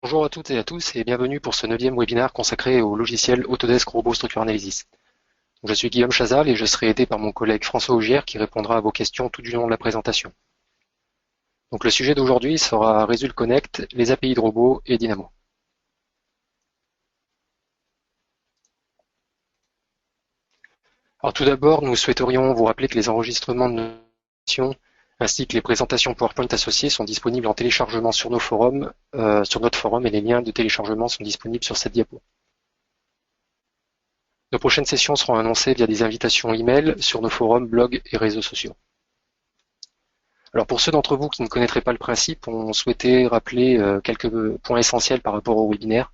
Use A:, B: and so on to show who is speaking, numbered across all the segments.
A: Bonjour à toutes et à tous et bienvenue pour ce 9e webinaire consacré au logiciel Autodesk Robot Structure Analysis. Je suis Guillaume Chazal et je serai aidé par mon collègue François Augière qui répondra à vos questions tout du long de la présentation. Donc le sujet d'aujourd'hui sera Result Connect, les API de robots et Dynamo. Alors tout d'abord, nous souhaiterions vous rappeler que les enregistrements de nos sessions ainsi que les présentations PowerPoint associées sont disponibles en téléchargement sur nos forums, sur notre forum et les liens de téléchargement sont disponibles sur cette diapo. Nos prochaines sessions seront annoncées via des invitations email sur nos forums, blogs et réseaux sociaux. Alors pour ceux d'entre vous qui ne connaîtraient pas le principe, on souhaitait rappeler quelques points essentiels par rapport au webinaire.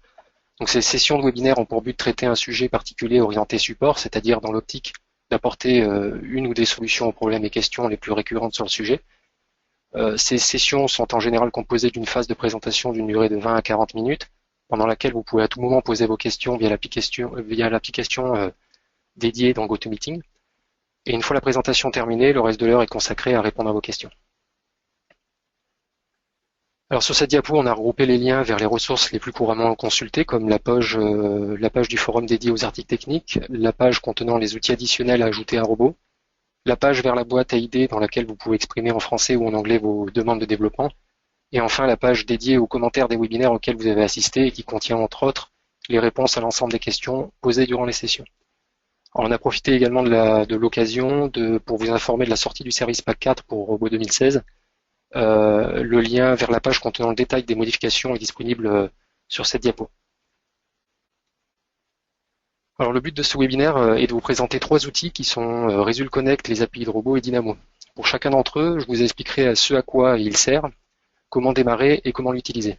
A: Donc ces sessions de webinaire ont pour but de traiter un sujet particulier orienté support, c'est-à-dire dans l'optique d'apporter une ou des solutions aux problèmes et questions les plus récurrentes sur le sujet. Ces sessions sont en général composées d'une phase de présentation d'une durée de 20 à 40 minutes, pendant laquelle vous pouvez à tout moment poser vos questions via l'application dédiée dans GoToMeeting. Et une fois la présentation terminée, le reste de l'heure est consacré à répondre à vos questions. Alors sur cette diapo, on a regroupé les liens vers les ressources les plus couramment consultées, comme la page du forum dédié aux articles techniques, la page contenant les outils additionnels à ajouter à un robot, la page vers la boîte à idées dans laquelle vous pouvez exprimer en français ou en anglais vos demandes de développement, et enfin la page dédiée aux commentaires des webinaires auxquels vous avez assisté et qui contient entre autres les réponses à l'ensemble des questions posées durant les sessions. Alors, on a profité également de l'occasion pour vous informer de la sortie du service Pack 4 pour Robot 2016. Le lien vers la page contenant le détail des modifications est disponible sur cette diapo. Alors le but de ce webinaire est de vous présenter trois outils qui sont Result Connect, les API de robots et Dynamo. Pour chacun d'entre eux, je vous expliquerai ce à quoi il sert, comment démarrer et comment l'utiliser.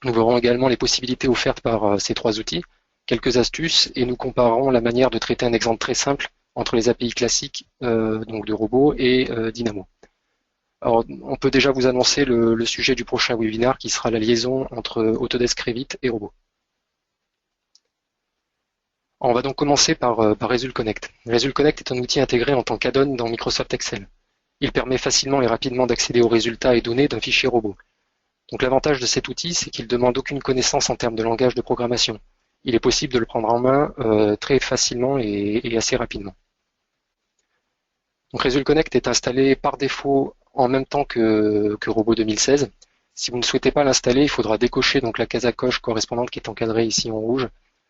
A: Nous verrons également les possibilités offertes par ces trois outils, quelques astuces et nous comparerons la manière de traiter un exemple très simple entre les API classiques donc de robots et Dynamo. Alors, on peut déjà vous annoncer le sujet du prochain webinaire qui sera la liaison entre Autodesk Revit et robots. On va donc commencer par Result Connect. Result Connect est un outil intégré en tant qu'add-on dans Microsoft Excel. Il permet facilement et rapidement d'accéder aux résultats et données d'un fichier robot. Donc l'avantage de cet outil, c'est qu'il ne demande aucune connaissance en termes de langage de programmation. Il est possible de le prendre en main très facilement et assez rapidement. Donc Result Connect est installé par défaut en même temps que Robot 2016. Si vous ne souhaitez pas l'installer, il faudra décocher donc la case à coche correspondante qui est encadrée ici en rouge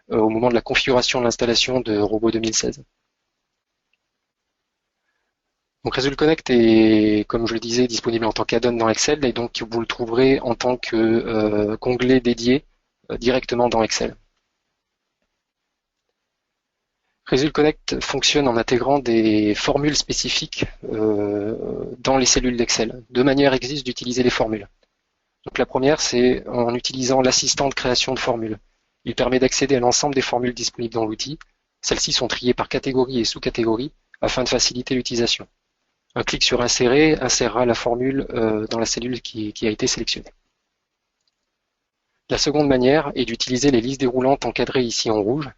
A: au moment de la configuration de l'installation de Robot 2016. Donc Result Connect est, comme je le disais, disponible en tant qu'add-on dans Excel et donc vous le trouverez en tant qu'onglet dédié directement dans Excel. Result Connect fonctionne en intégrant des formules spécifiques dans les cellules d'Excel. Deux manières existent d'utiliser les formules. Donc la première, c'est en utilisant l'assistant de création de formules. Il permet d'accéder à l'ensemble des formules disponibles dans l'outil. Celles-ci sont triées par catégorie et sous-catégorie afin de faciliter l'utilisation. Un clic sur Insérer insérera la formule dans la cellule qui a été sélectionnée. La seconde manière est d'utiliser les listes déroulantes encadrées ici en rouge.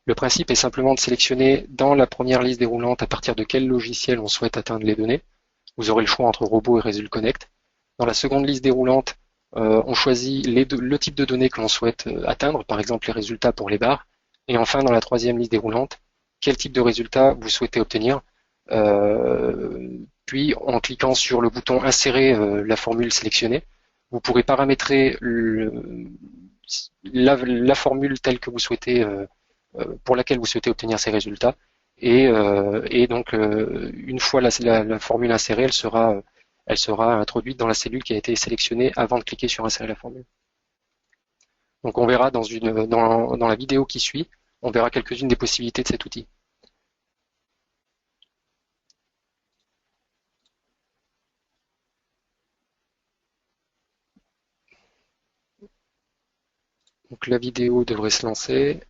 A: Le principe est simplement de sélectionner dans la première liste déroulante à partir de quel logiciel on souhaite atteindre les données. Vous aurez le choix entre Robot et Result Connect. Dans la seconde liste déroulante, on choisit le type de données que l'on souhaite atteindre, par exemple les résultats pour les barres. Et enfin, dans la troisième liste déroulante, quel type de résultat vous souhaitez obtenir. Puis, en cliquant sur le bouton Insérer la formule sélectionnée, vous pourrez paramétrer la formule telle que vous souhaitez pour laquelle vous souhaitez obtenir ces résultats. Et donc, une fois la formule insérée, elle sera introduite dans la cellule qui a été sélectionnée avant de cliquer sur Insérer la formule. Donc, on verra dans la vidéo qui suit, on verra quelques-unes des possibilités de cet outil. Donc, la vidéo devrait se lancer.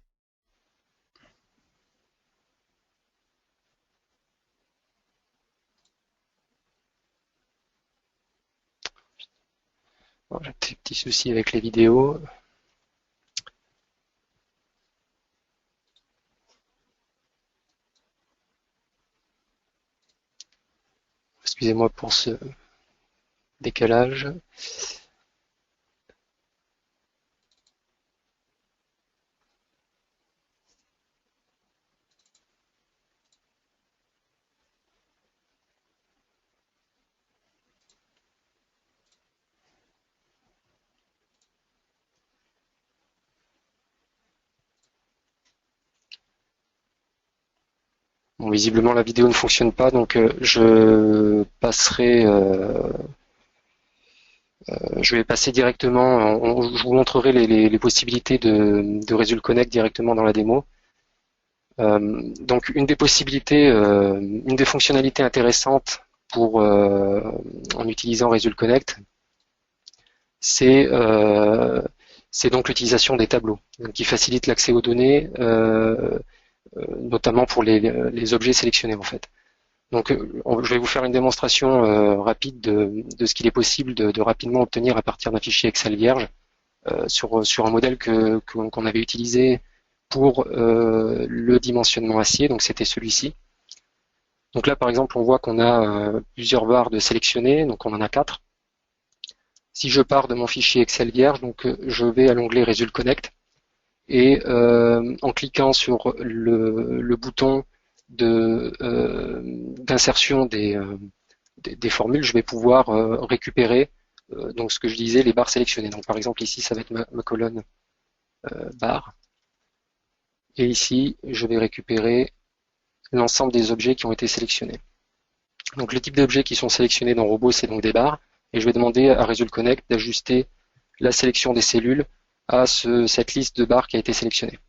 A: J'ai un petit souci avec les vidéos. Excusez-moi pour ce décalage. Bon, visiblement la vidéo ne fonctionne pas, donc je passerai, je vais passer directement. Je vous montrerai les possibilités de Result Connect directement dans la démo. Donc une des possibilités, une des fonctionnalités intéressantes pour en utilisant Result Connect, c'est donc l'utilisation des tableaux, donc qui facilite l'accès aux données, notamment pour les objets sélectionnés en fait. Donc je vais vous faire une démonstration rapide de ce qu'il est possible de rapidement obtenir à partir d'un fichier Excel vierge sur un modèle qu'on avait utilisé pour le dimensionnement acier, donc c'était celui-ci. Donc là par exemple on voit qu'on a plusieurs barres de sélectionnés, donc on en a 4. Si je pars de mon fichier Excel vierge, donc je vais à l'onglet Result Connect et en cliquant sur le bouton d'insertion des formules, je vais pouvoir récupérer donc ce que je disais, les barres sélectionnées. Donc par exemple ici ça va être ma colonne barre. Et ici, je vais récupérer l'ensemble des objets qui ont été sélectionnés. Donc les types d'objets qui sont sélectionnés dans Robot, c'est donc des barres. Et je vais demander à Result Connect d'ajuster la sélection des cellules à cette liste de barres qui a été sélectionnée.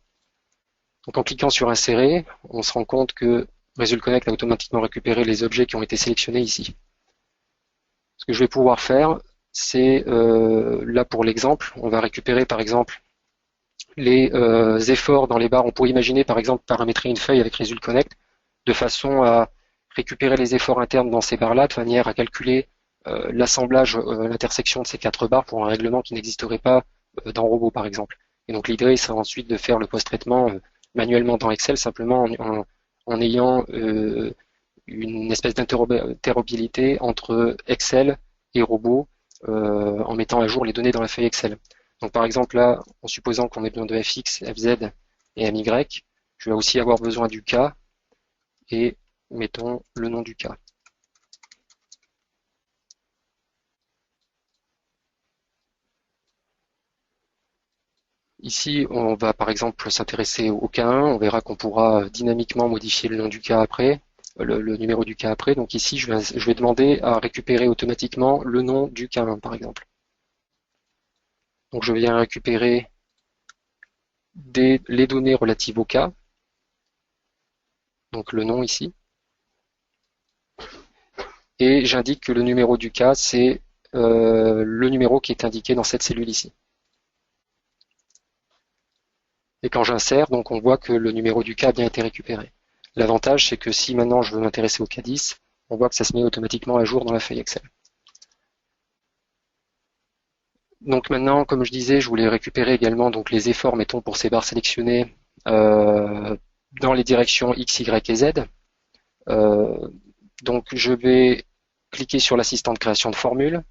A: Donc en cliquant sur Insérer, on se rend compte que Result Connect a automatiquement récupéré les objets qui ont été sélectionnés ici. Ce que je vais pouvoir faire, c'est là pour l'exemple, on va récupérer par exemple les efforts dans les barres. On pourrait imaginer par exemple paramétrer une feuille avec Result Connect de façon à récupérer les efforts internes dans ces barres-là, de manière à calculer l'assemblage, l'intersection de ces 4 barres pour un règlement qui n'existerait pas dans Robot par exemple. Et donc l'idée serait ensuite de faire le post-traitement manuellement dans Excel, simplement en ayant une espèce d'interopérabilité entre Excel et Robot en mettant à jour les données dans la feuille Excel. Donc par exemple là, en supposant qu'on ait besoin de fx, fz et my, je vais aussi avoir besoin du k et mettons le nom du k. Ici, on va par exemple s'intéresser au K1, on verra qu'on pourra dynamiquement modifier le nom du K après, le numéro du K après. Donc ici, je vais demander à récupérer automatiquement le nom du K1 par exemple. Donc je viens récupérer les données relatives au K, donc le nom ici, et j'indique que le numéro du K, c'est le numéro qui est indiqué dans cette cellule ici. Et quand j'insère, donc on voit que le numéro du K a bien été récupéré. L'avantage, c'est que si maintenant je veux m'intéresser au K10, on voit que ça se met automatiquement à jour dans la feuille Excel. Donc maintenant, comme je disais, je voulais récupérer également donc les efforts, mettons, pour ces barres sélectionnées dans les directions X, Y et Z. Donc je vais cliquer sur l'assistant de création de formule.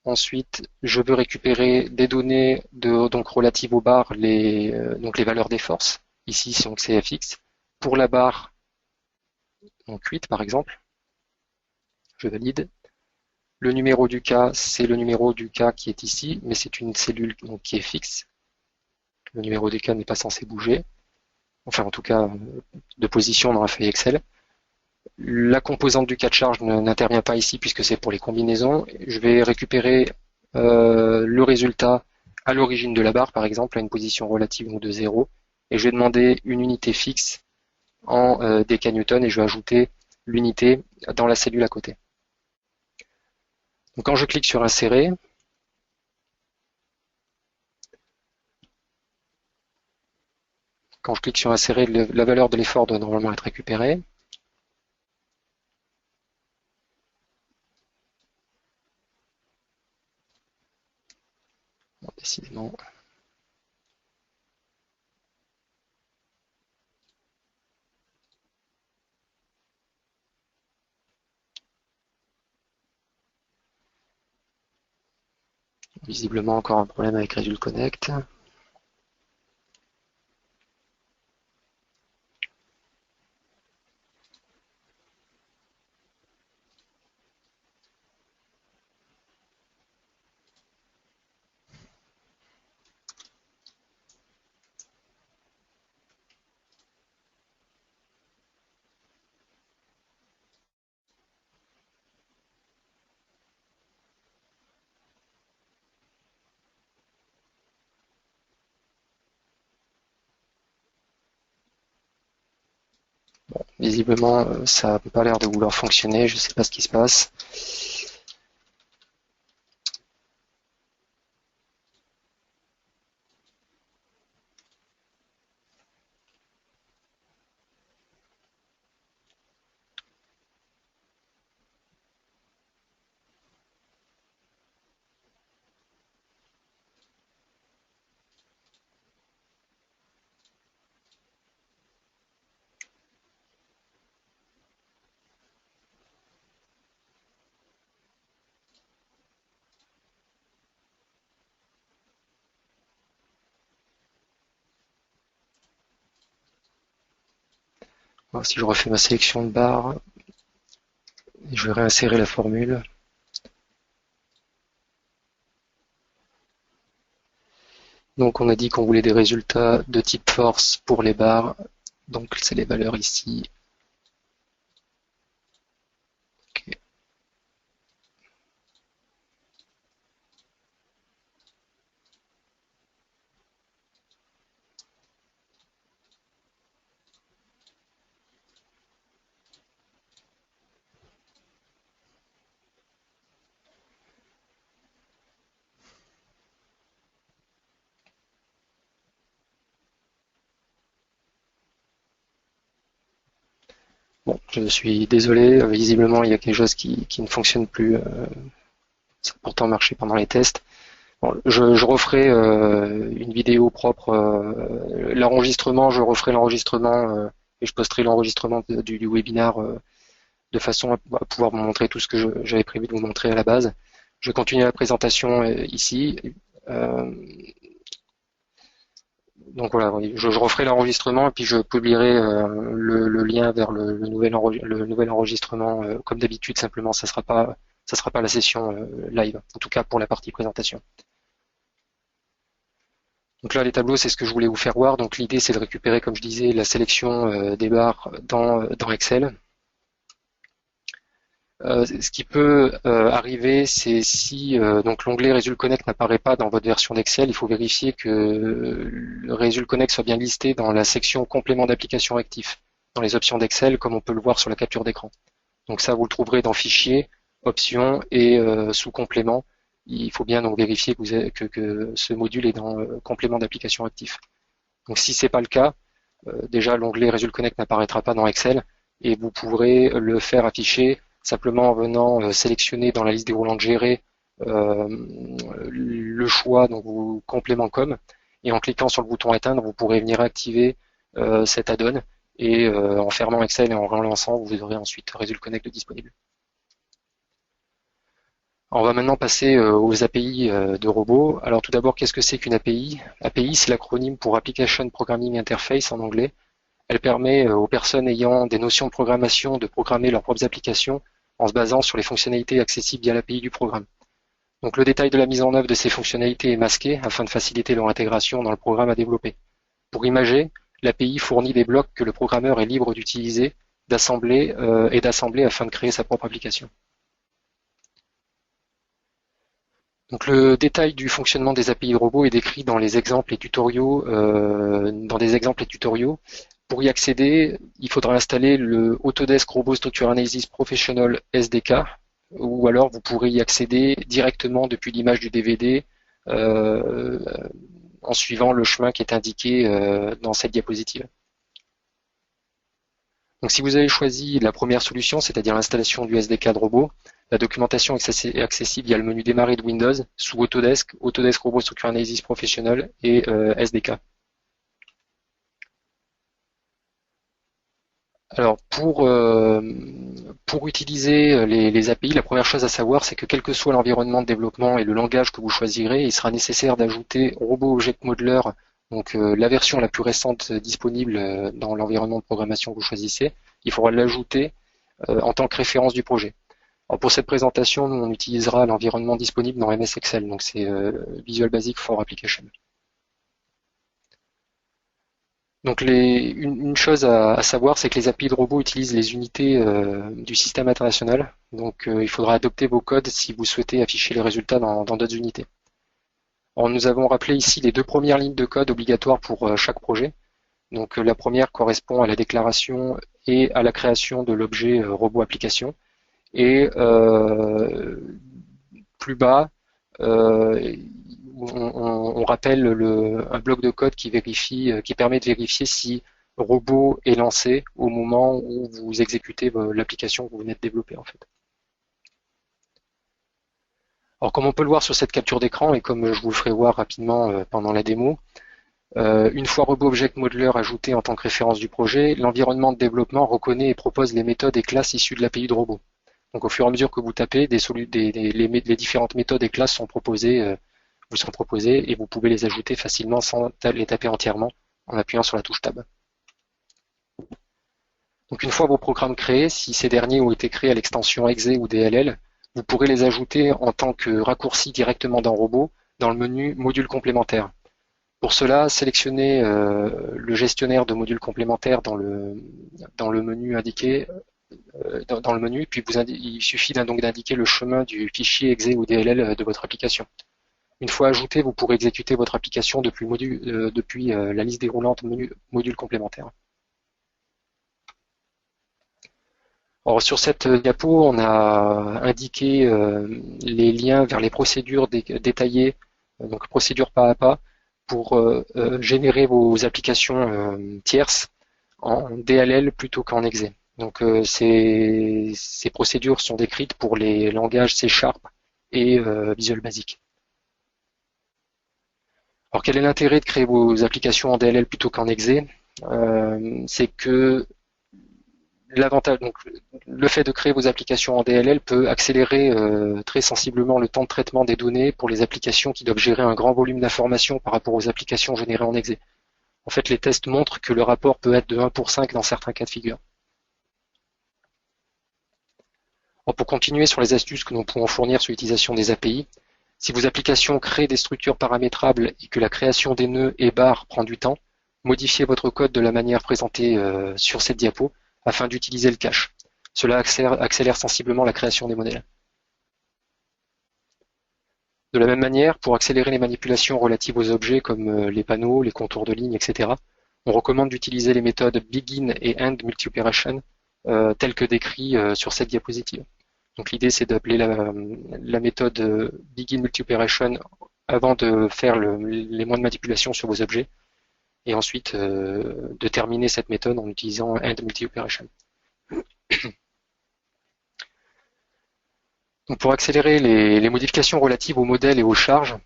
A: Ensuite, je veux récupérer des données donc relatives aux barres, donc les valeurs des forces. Ici, c'est fx. Pour la barre donc 8 par exemple, je valide. Le numéro du K, c'est le numéro du K qui est ici, mais c'est une cellule donc, qui est fixe. Le numéro du K n'est pas censé bouger. Enfin, en tout cas, de position dans la feuille Excel. La composante du cas de charge n'intervient pas ici puisque c'est pour les combinaisons. Je vais récupérer le résultat à l'origine de la barre, par exemple, à une position relative de 0. Et je vais demander une unité fixe en décanewton et je vais ajouter l'unité dans la cellule à côté. Donc quand je clique sur Insérer, quand je clique sur Insérer, la valeur de l'effort doit normalement être récupérée. Bon, décidément. Visiblement encore un problème avec Result Connect. Visiblement, ça n'a pas l'air de vouloir fonctionner, je ne sais pas ce qui se passe. Alors, si je refais ma sélection de barres, je vais réinsérer la formule. Donc on a dit qu'on voulait des résultats de type force pour les barres, donc c'est les valeurs ici. Okay. Bon, je suis désolé, visiblement il y a quelque chose qui ne fonctionne plus. Ça a pourtant marché pendant les tests. Bon, je referai une vidéo propre. L'enregistrement, je referai l'enregistrement et je posterai l'enregistrement du webinaire de façon à pouvoir vous montrer tout ce que j'avais prévu de vous montrer à la base. Je vais continuer la présentation ici. Donc voilà, je referai l'enregistrement et puis je publierai le lien vers le nouvel enregistrement comme d'habitude. Simplement, ça sera pas la session live, en tout cas pour la partie présentation. Donc là, les tableaux, c'est ce que je voulais vous faire voir. Donc l'idée, c'est de récupérer, comme je disais, la sélection des barres dans Excel. Ce qui peut arriver, c'est si donc l'onglet Result Connect n'apparaît pas dans votre version d'Excel, il faut vérifier que le Result Connect soit bien listé dans la section complément d'application actif, dans les options d'Excel, comme on peut le voir sur la capture d'écran. Donc ça, vous le trouverez dans Fichier, Options et sous Complément. Il faut bien donc vérifier que ce module est dans complément d'application actif. Donc si c'est pas le cas, déjà l'onglet Result Connect n'apparaîtra pas dans Excel et vous pourrez le faire afficher simplement en venant sélectionner dans la liste déroulante gérée le choix donc vous complément comme et en cliquant sur le bouton éteindre vous pourrez venir activer cet add-on et en fermant Excel et en relançant vous aurez ensuite Result Connect disponible. On va maintenant passer aux API de robots. Alors tout d'abord, qu'est-ce que c'est qu'une API? API, c'est l'acronyme pour Application Programming Interface en anglais. Elle permet aux personnes ayant des notions de programmation de programmer leurs propres applications en se basant sur les fonctionnalités accessibles via l'API du programme. Donc le détail de la mise en œuvre de ces fonctionnalités est masqué afin de faciliter leur intégration dans le programme à développer. Pour imager, l'API fournit des blocs que le programmeur est libre d'utiliser, d'assembler afin de créer sa propre application. Donc le détail du fonctionnement des API de robots est décrit dans les exemples et tutoriaux, Pour y accéder, il faudra installer le Autodesk Robot Structure Analysis Professional SDK, ou alors vous pourrez y accéder directement depuis l'image du DVD en suivant le chemin qui est indiqué dans cette diapositive. Donc si vous avez choisi la première solution, c'est-à-dire l'installation du SDK de robot, la documentation est accessible via le menu Démarrer de Windows sous Autodesk, Autodesk Robot Structure Analysis Professional et SDK. Alors pour utiliser les API, la première chose à savoir, c'est que quel que soit l'environnement de développement et le langage que vous choisirez, il sera nécessaire d'ajouter Robot Object Modeler, donc la version la plus récente disponible dans l'environnement de programmation que vous choisissez. Il faudra l'ajouter en tant que référence du projet. Alors pour cette présentation, nous on utilisera l'environnement disponible dans MS Excel, donc c'est Visual Basic for Application. Donc une chose à savoir, c'est que les API de robots utilisent les unités du système international. Donc il faudra adopter vos codes si vous souhaitez afficher les résultats dans d'autres unités. Alors, nous avons rappelé ici les deux premières lignes de code obligatoires pour chaque projet. Donc la première correspond à la déclaration et à la création de l'objet robot application. Et plus bas, on rappelle un bloc de code qui permet de vérifier si robot est lancé au moment où vous exécutez l'application que vous venez de développer en fait. Alors comme on peut le voir sur cette capture d'écran et comme je vous le ferai voir rapidement pendant la démo, une fois Robot Object Modeler ajouté en tant que référence du projet, l'environnement de développement reconnaît et propose les méthodes et classes issues de l'API de robot. Donc au fur et à mesure que vous tapez, les différentes méthodes et classes vous sont proposées et vous pouvez les ajouter facilement sans les taper entièrement en appuyant sur la touche Tab. Donc une fois vos programmes créés, si ces derniers ont été créés à l'extension exe ou DLL, vous pourrez les ajouter en tant que raccourci directement dans Robot dans le menu Modules complémentaires. Pour cela, sélectionnez le gestionnaire de modules complémentaires dans le menu indiqué, puis il suffit donc d'indiquer le chemin du fichier exe ou DLL de votre application. Une fois ajouté, vous pourrez exécuter votre application depuis la liste déroulante modules complémentaires. Alors, sur cette diapo, on a indiqué les liens vers les procédures détaillées, donc procédures pas à pas, pour générer vos applications tierces en DLL plutôt qu'en exe. Donc ces procédures sont décrites pour les langages C# et Visual Basic. Alors quel est l'intérêt de créer vos applications en DLL plutôt qu'en exe? C'est que le fait de créer vos applications en DLL peut accélérer très sensiblement le temps de traitement des données pour les applications qui doivent gérer un grand volume d'informations par rapport aux applications générées en exe. En fait, les tests montrent que le rapport peut être de 1 pour 5 dans certains cas de figure. Alors, pour continuer sur les astuces que nous pouvons fournir sur l'utilisation des API, si vos applications créent des structures paramétrables et que la création des nœuds et barres prend du temps, modifiez votre code de la manière présentée sur cette diapo afin d'utiliser le cache. Cela accélère sensiblement la création des modèles. De la même manière, pour accélérer les manipulations relatives aux objets comme les panneaux, les contours de ligne, etc., on recommande d'utiliser les méthodes begin et end multi-operation telles que décrites sur cette diapositive. Donc l'idée c'est d'appeler la méthode begin multi-operation avant de faire les moindres manipulations sur vos objets et ensuite de terminer cette méthode en utilisant end multi-operation. Donc pour accélérer les modifications relatives aux modèles et aux charges,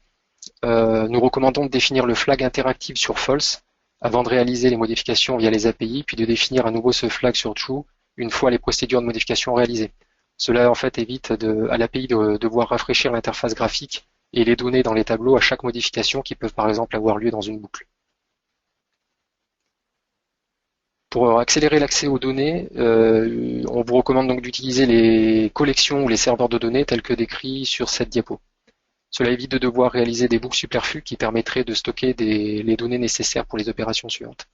A: nous recommandons de définir le flag interactive sur false avant de réaliser les modifications via les API, puis de définir à nouveau ce flag sur true une fois les procédures de modification réalisées. Cela en fait évite à l'API de devoir rafraîchir l'interface graphique et les données dans les tableaux à chaque modification qui peuvent par exemple avoir lieu dans une boucle. Pour accélérer l'accès aux données, on vous recommande donc d'utiliser les collections ou les serveurs de données tels que décrits sur cette diapo. Cela évite de devoir réaliser des boucles superflues qui permettraient de stocker les données nécessaires pour les opérations suivantes.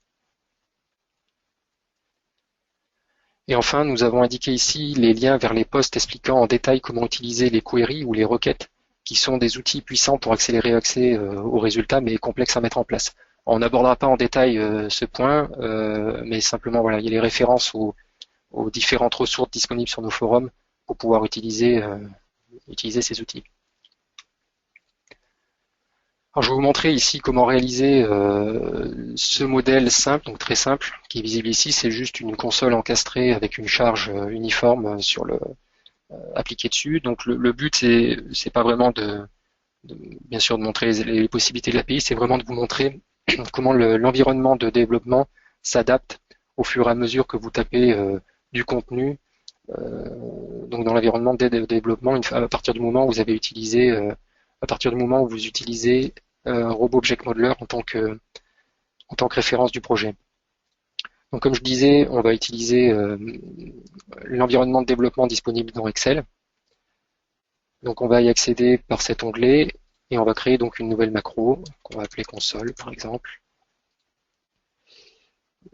A: Et enfin, nous avons indiqué ici les liens vers les posts expliquant en détail comment utiliser les queries ou les requêtes, qui sont des outils puissants pour accélérer l'accès aux résultats, mais complexes à mettre en place. On n'abordera pas en détail ce point, mais simplement voilà, il y a les références aux différentes ressources disponibles sur nos forums pour pouvoir utiliser ces outils. Alors, je vais vous montrer ici comment réaliser ce modèle simple, donc très simple, qui est visible ici. C'est juste une console encastrée avec une charge uniforme appliquée dessus. Donc le but, c'est pas vraiment bien sûr de montrer les possibilités de l'API, c'est vraiment de vous montrer comment l'environnement de développement s'adapte au fur et à mesure que vous tapez du contenu. Donc dans l'environnement de développement, à partir du moment où vous avez utilisé Robot Object Modeler en tant que référence du projet. Donc comme je disais, on va utiliser l'environnement de développement disponible dans Excel. Donc on va y accéder par cet onglet et on va créer donc une nouvelle macro qu'on va appeler console par exemple.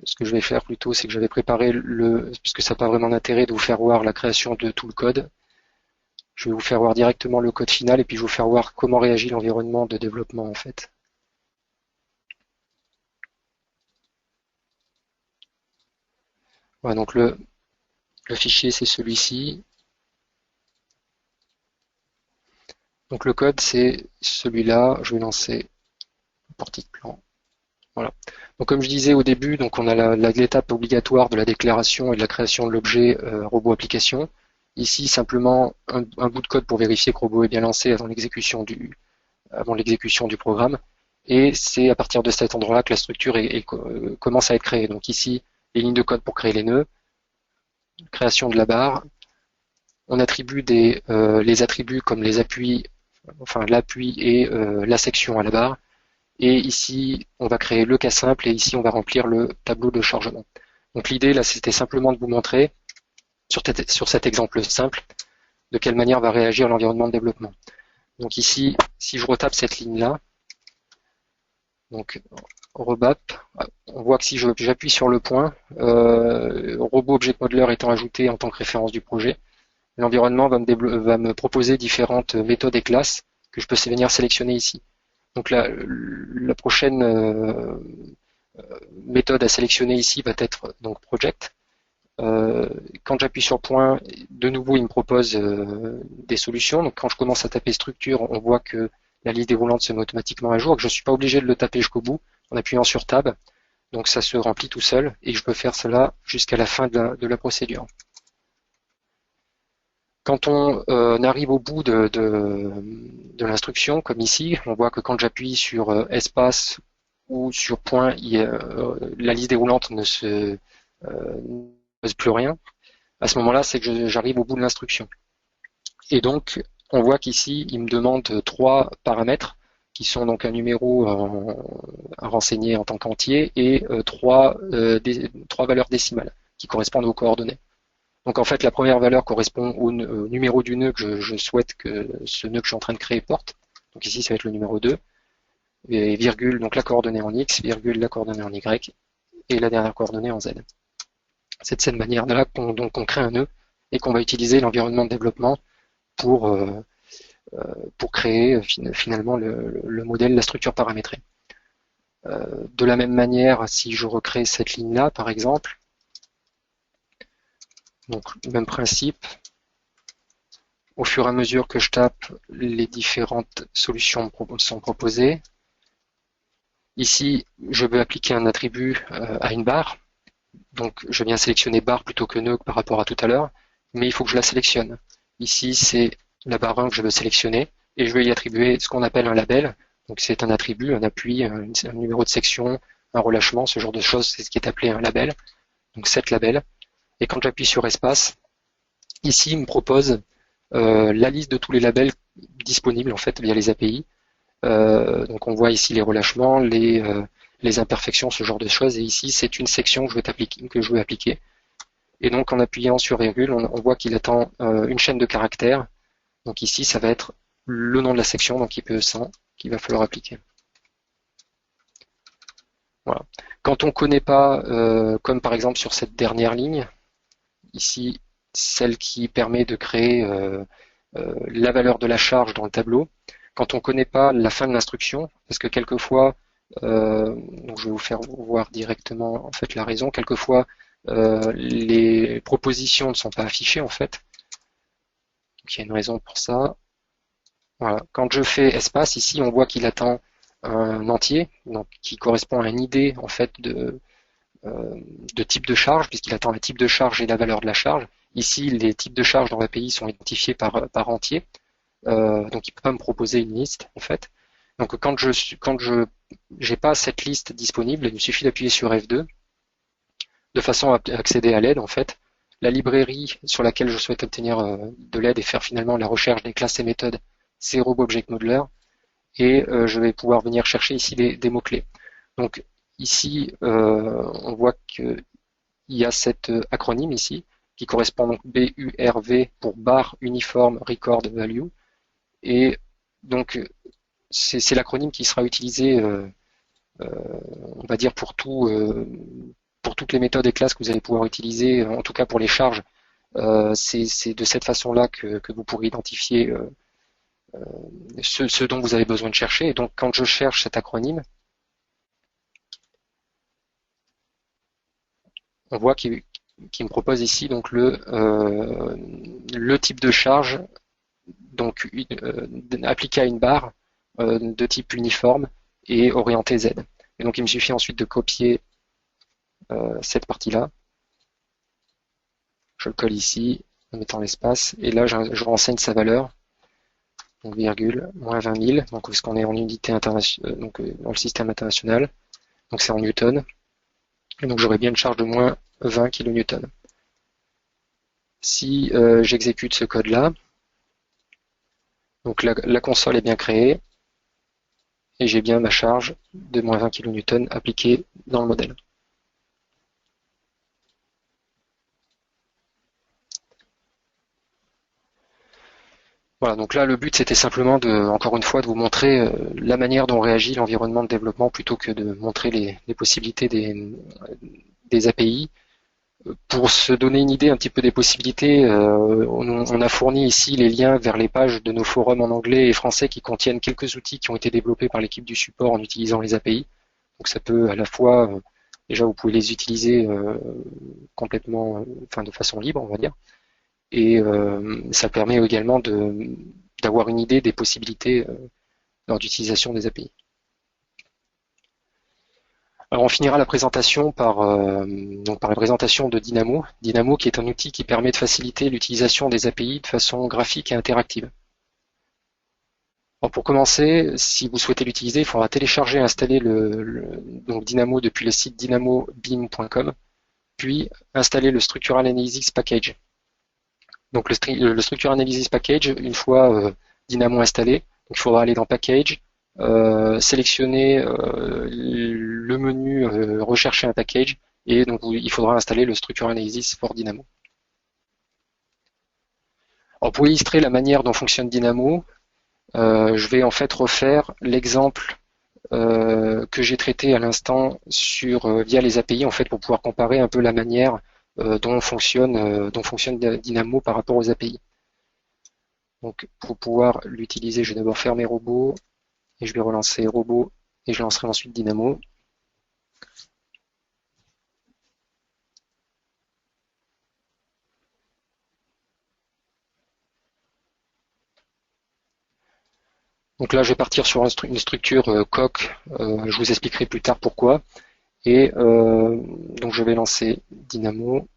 A: Ce que je vais faire plutôt, c'est que je vais préparer puisque ça n'a pas vraiment d'intérêt de vous faire voir la création de tout le code. Je vais vous faire voir directement le code final et puis je vais vous faire voir comment réagit l'environnement de développement en fait. Voilà, donc le fichier c'est celui-ci. Donc le code c'est celui-là. Je vais lancer le portique-plan. Voilà. Donc comme je disais au début, donc on a l'étape obligatoire de la déclaration et de la création de l'objet robot application. Ici simplement un bout de code pour vérifier que le robot est bien lancé avant l'exécution du programme. Et c'est à partir de cet endroit-là que la structure commence à être créée. Donc ici, les lignes de code pour créer les nœuds, création de la barre. On attribue les attributs comme les appuis, enfin l'appui et la section à la barre. Et ici, on va créer le cas simple et ici, on va remplir le tableau de chargement. Donc l'idée, là, c'était simplement de vous montrer, sur cet exemple simple, de quelle manière va réagir l'environnement de développement. Donc ici, si je retape cette ligne-là, donc rebap, on voit que si j'appuie sur le point, robot object modeler étant ajouté en tant que référence du projet, l'environnement va me proposer différentes méthodes et classes que je peux venir sélectionner ici. Donc la prochaine méthode à sélectionner ici va être donc project. Quand j'appuie sur point, de nouveau il me propose des solutions. Donc quand je commence à taper structure, on voit que la liste déroulante se met automatiquement à jour, que je ne suis pas obligé de le taper jusqu'au bout en appuyant sur Tab. Donc ça se remplit tout seul et je peux faire cela jusqu'à la fin de la procédure. Quand on arrive au bout de l'instruction, comme ici, on voit que quand j'appuie sur espace ou sur point, la liste déroulante ne se pose plus rien. À ce moment-là, c'est que j'arrive au bout de l'instruction. Et donc, on voit qu'ici, il me demande 3 paramètres qui sont donc un numéro à renseigner en tant qu'entier et 3 valeurs décimales qui correspondent aux coordonnées. Donc en fait, la première valeur correspond au numéro du nœud que je souhaite que ce nœud que je suis en train de créer porte. Donc ici, ça va être le numéro 2. Et virgule, donc la coordonnée en X, virgule, la coordonnée en Y, et la dernière coordonnée en Z. C'est de cette manière-là qu'on crée un nœud et qu'on va utiliser l'environnement de développement pour créer finalement le modèle, la structure paramétrée. De la même manière, si je recrée cette ligne-là, par exemple, donc même principe, au fur et à mesure que je tape, les différentes solutions sont proposées. Ici, je veux appliquer un attribut à une barre. Donc, je viens sélectionner barre plutôt que nœud par rapport à tout à l'heure, mais il faut que je la sélectionne. Ici, c'est la barre 1 que je veux sélectionner et je vais y attribuer ce qu'on appelle un label. Donc, c'est un attribut, un appui, un numéro de section, un relâchement, ce genre de choses, c'est ce qui est appelé un label. Donc, set label. Et quand j'appuie sur espace, ici, il me propose la liste de tous les labels disponibles en fait via les API. Donc on voit ici les relâchements, les imperfections, ce genre de choses. Et ici, c'est une section que je veux appliquer. Et donc en appuyant sur virgule, on voit qu'il attend une chaîne de caractères. Donc ici, ça va être le nom de la section, donc IP100, qu'il va falloir appliquer. Voilà. Quand on ne connaît pas, comme par exemple sur cette dernière ligne, ici, celle qui permet de créer la valeur de la charge dans le tableau, quand on ne connaît pas la fin de l'instruction, parce que quelquefois, donc je vais vous faire voir directement en fait la raison, quelquefois les propositions ne sont pas affichées en fait. Donc il y a une raison pour ça. Voilà. Quand je fais espace, ici on voit qu'il attend un entier, donc qui correspond à une idée en fait de type de charge, puisqu'il attend le type de charge et la valeur de la charge. Ici, les types de charge dans l'API sont identifiés par entier. Donc il ne peut pas me proposer une liste en fait. Donc quand je n'ai pas cette liste disponible, il me suffit d'appuyer sur F2 de façon à accéder à l'aide en fait. La librairie sur laquelle je souhaite obtenir de l'aide et faire finalement la recherche des classes et méthodes, c'est Robot Object Modeler. Et je vais pouvoir venir chercher ici des mots-clés. Donc ici, on voit qu'il y a cet acronyme ici qui correspond donc BURV pour Bar Uniform Record Value. Et donc c'est l'acronyme qui sera utilisé, on va dire, pour toutes les méthodes et classes que vous allez pouvoir utiliser, en tout cas pour les charges. C'est de cette façon-là que vous pourrez identifier ce dont vous avez besoin de chercher. Et donc quand je cherche cet acronyme, on voit qu'il qui me propose ici donc le type de charge donc appliqué à une barre de type uniforme et orienté Z. Et donc il me suffit ensuite de copier cette partie-là. Je le colle ici en mettant l'espace et là je renseigne sa valeur. Donc virgule, moins 20 000, donc parce qu'on est en unité internationale, donc dans le système international, donc c'est en newton, et donc j'aurai bien une charge de moins 20 kN. Si j'exécute ce code-là, donc la console est bien créée, et j'ai bien ma charge de moins 20 kN appliquée dans le modèle. Voilà, donc là le but c'était simplement encore une fois de vous montrer la manière dont réagit l'environnement de développement plutôt que de montrer les possibilités des API. Pour se donner une idée un petit peu des possibilités, on a fourni ici les liens vers les pages de nos forums en anglais et français qui contiennent quelques outils qui ont été développés par l'équipe du support en utilisant les API. Donc ça peut à la fois, déjà vous pouvez les utiliser complètement, enfin de façon libre on va dire, et ça permet également d'avoir une idée des possibilités lors d'utilisation des API. Alors on finira la présentation par la présentation de Dynamo. Dynamo qui est un outil qui permet de faciliter l'utilisation des API de façon graphique et interactive. Alors pour commencer, si vous souhaitez l'utiliser, il faudra télécharger et installer donc Dynamo depuis le site dynamobim.com, puis installer le Structural Analysis Package. Donc le Structural Analysis Package, une fois Dynamo installé, donc il faudra aller dans Package, sélectionner le menu rechercher un package et donc il faudra installer le Structural Analysis for Dynamo. Alors pour illustrer la manière dont fonctionne Dynamo, je vais en fait refaire l'exemple que j'ai traité à l'instant via les API en fait pour pouvoir comparer un peu la manière dont fonctionne Dynamo par rapport aux API. Donc pour pouvoir l'utiliser, je vais d'abord faire mes robots et je vais relancer robot et je lancerai ensuite Dynamo. Donc là je vais partir sur une structure coq, je vous expliquerai plus tard pourquoi. Et donc je vais lancer Dynamo.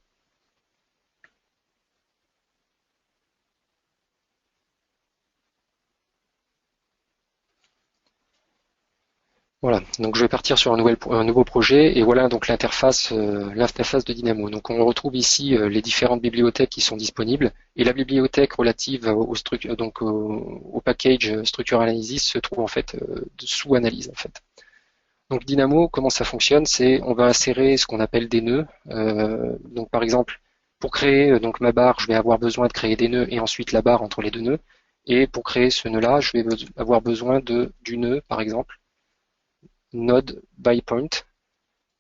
A: Voilà, donc je vais partir sur un nouveau projet et voilà donc l'interface de Dynamo. Donc on retrouve ici les différentes bibliothèques qui sont disponibles et la bibliothèque relative au package Structural Analysis se trouve en fait sous analyse en fait. Donc Dynamo, comment ça fonctionne? C'est on va insérer ce qu'on appelle des nœuds. Donc par exemple, pour créer donc ma barre, je vais avoir besoin de créer des nœuds et ensuite la barre entre les deux nœuds. Et pour créer ce nœud-là, je vais avoir besoin du nœud, par exemple, node by point.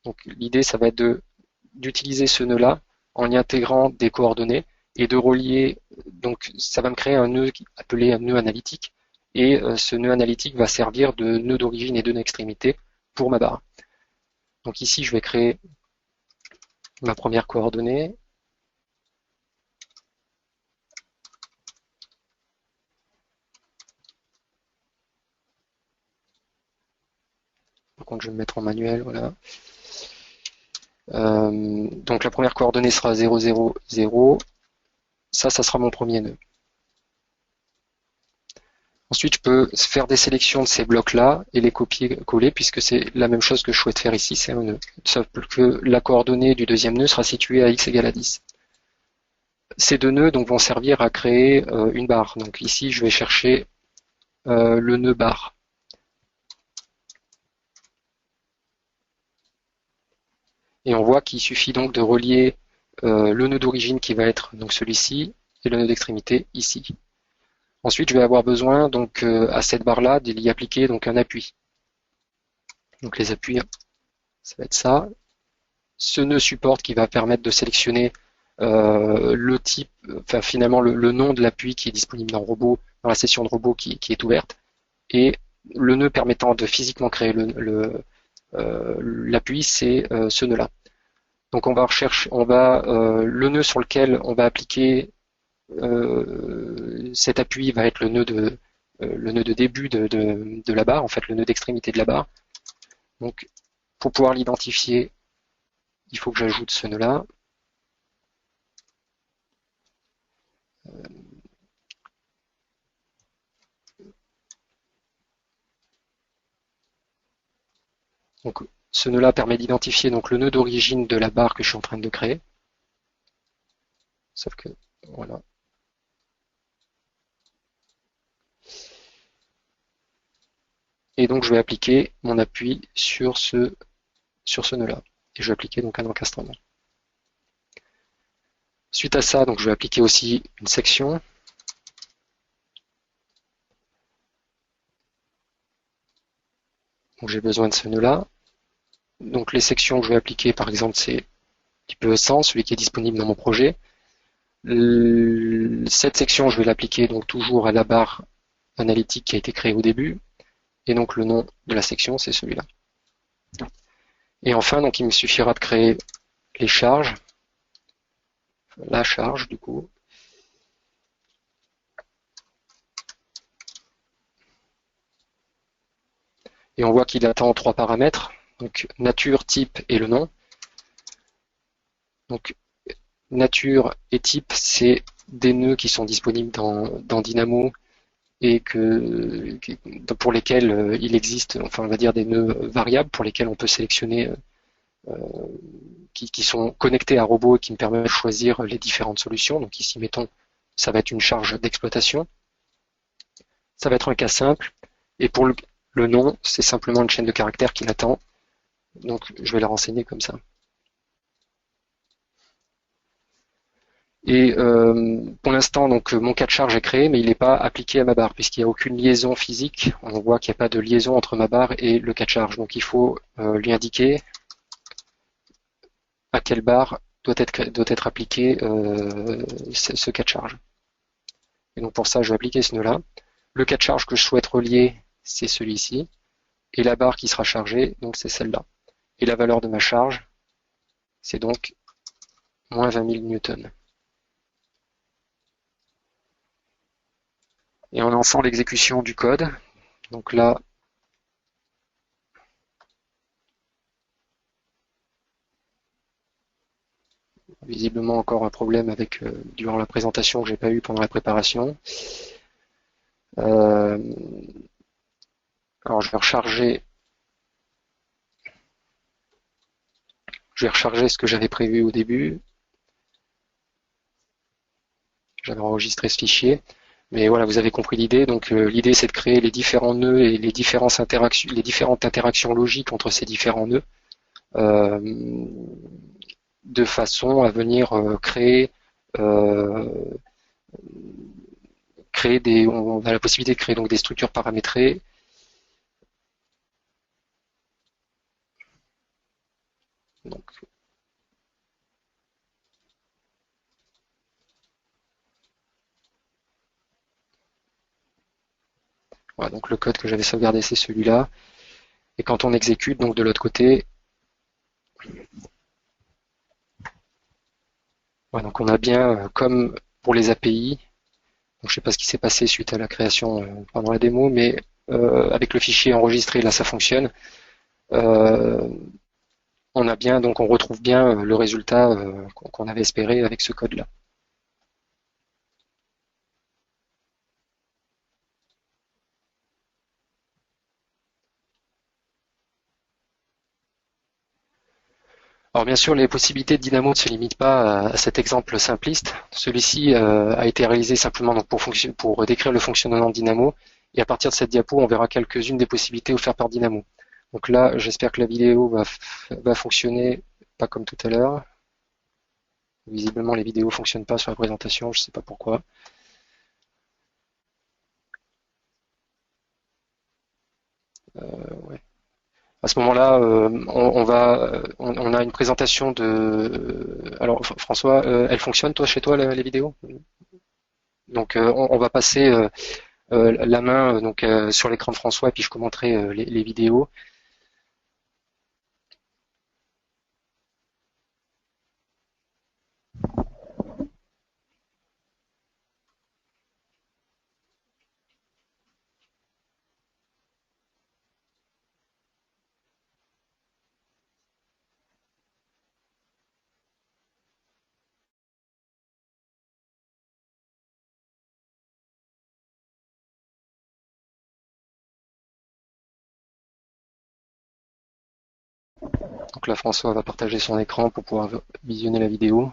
A: Donc l'idée, ça va être d'utiliser ce nœud-là en y intégrant des coordonnées et de relier. Donc ça va me créer un nœud appelé un nœud analytique. Et ce nœud analytique va servir de nœud d'origine et de nœud extrémité pour ma barre. Donc ici, je vais créer ma première coordonnée. Par contre, je vais me mettre en manuel, voilà. Donc la première coordonnée sera 0, 0, 0. Ça sera mon premier nœud. Ensuite, je peux faire des sélections de ces blocs-là et les copier-coller puisque c'est la même chose que je souhaite faire ici, c'est un nœud. Sauf que la coordonnée du deuxième nœud sera située à x égale à 10. Ces deux nœuds donc, vont servir à créer une barre. Donc ici, je vais chercher le nœud barre. Et on voit qu'il suffit donc de relier le nœud d'origine qui va être donc celui-ci et le nœud d'extrémité ici. Ensuite, je vais avoir besoin donc à cette barre-là d'y appliquer donc un appui. Donc les appuis, ça va être ça. Ce nœud support qui va permettre de sélectionner le type, enfin finalement le nom de l'appui qui est disponible dans robot, dans la session de robot qui est ouverte, et le nœud permettant de physiquement créer l'appui, c'est ce nœud-là. Donc on va rechercher, le nœud sur lequel on va appliquer cet appui va être le nœud de début de la barre, en fait le nœud d'extrémité de la barre. Donc pour pouvoir l'identifier, il faut que j'ajoute ce nœud-là. Donc ce nœud-là permet d'identifier donc le nœud d'origine de la barre que je suis en train de créer. Sauf que voilà. Et donc je vais appliquer mon appui sur ce nœud-là. Et je vais appliquer donc un encastrement. Suite à ça, donc je vais appliquer aussi une section. Donc j'ai besoin de ce nœud-là. Donc les sections que je vais appliquer, par exemple, c'est type E100, celui qui est disponible dans mon projet. Cette section, je vais l'appliquer donc toujours à la barre analytique qui a été créée au début. Et donc le nom de la section, c'est celui-là. Et enfin, donc il me suffira de créer les charges. La charge, du coup. Et on voit qu'il attend 3 paramètres. Donc nature, type et le nom. Donc nature et type, c'est des nœuds qui sont disponibles dans Dynamo et pour lesquels il existe, enfin on va dire des nœuds variables pour lesquels on peut sélectionner, qui sont connectés à robot et qui me permettent de choisir les différentes solutions. Donc ici, mettons, ça va être une charge d'exploitation. Ça va être un cas simple. Et pour le nom, c'est simplement une chaîne de caractères qui l'attend. Donc je vais la renseigner comme ça. Et pour l'instant, donc mon cas de charge est créé, mais il n'est pas appliqué à ma barre, puisqu'il n'y a aucune liaison physique. On voit qu'il n'y a pas de liaison entre ma barre et le cas de charge. Donc il faut lui indiquer à quelle barre doit être appliqué ce cas de charge. Et donc pour ça, je vais appliquer ce nœud-là. Le cas de charge que je souhaite relier, c'est celui-ci. Et la barre qui sera chargée, donc c'est celle-là. Et la valeur de ma charge, c'est donc moins 20 000 newtons. Et en lançant l'exécution du code, donc là, visiblement encore un problème avec durant la présentation que j'ai pas eu pendant la préparation. Alors je vais recharger ce que j'avais prévu au début. J'avais enregistré ce fichier. Mais voilà, vous avez compris l'idée. Donc l'idée, c'est de créer les différents nœuds et les différentes interactions logiques entre ces différents nœuds, de façon à venir créer on a la possibilité de créer donc des structures paramétrées. Donc, voilà, donc le code que j'avais sauvegardé, c'est celui-là. Et quand on exécute, donc de l'autre côté, voilà, donc on a bien, comme pour les API, donc je ne sais pas ce qui s'est passé suite à la création pendant la démo, mais avec le fichier enregistré, là ça fonctionne. On a bien, donc on retrouve bien le résultat qu'on avait espéré avec ce code-là. Alors bien sûr, les possibilités de Dynamo ne se limitent pas à cet exemple simpliste. Celui-ci a été réalisé simplement donc pour décrire le fonctionnement de Dynamo. Et à partir de cette diapo, on verra quelques-unes des possibilités offertes par Dynamo. Donc là, j'espère que la vidéo va fonctionner pas comme tout à l'heure. Visiblement, les vidéos ne fonctionnent pas sur la présentation, je ne sais pas pourquoi. Ouais. À ce moment-là, on a une présentation de. Alors François, elle fonctionne toi chez toi les vidéos? Donc on va passer la main donc sur l'écran de François et puis je commenterai les vidéos. Donc là, François va partager son écran pour pouvoir visionner la vidéo.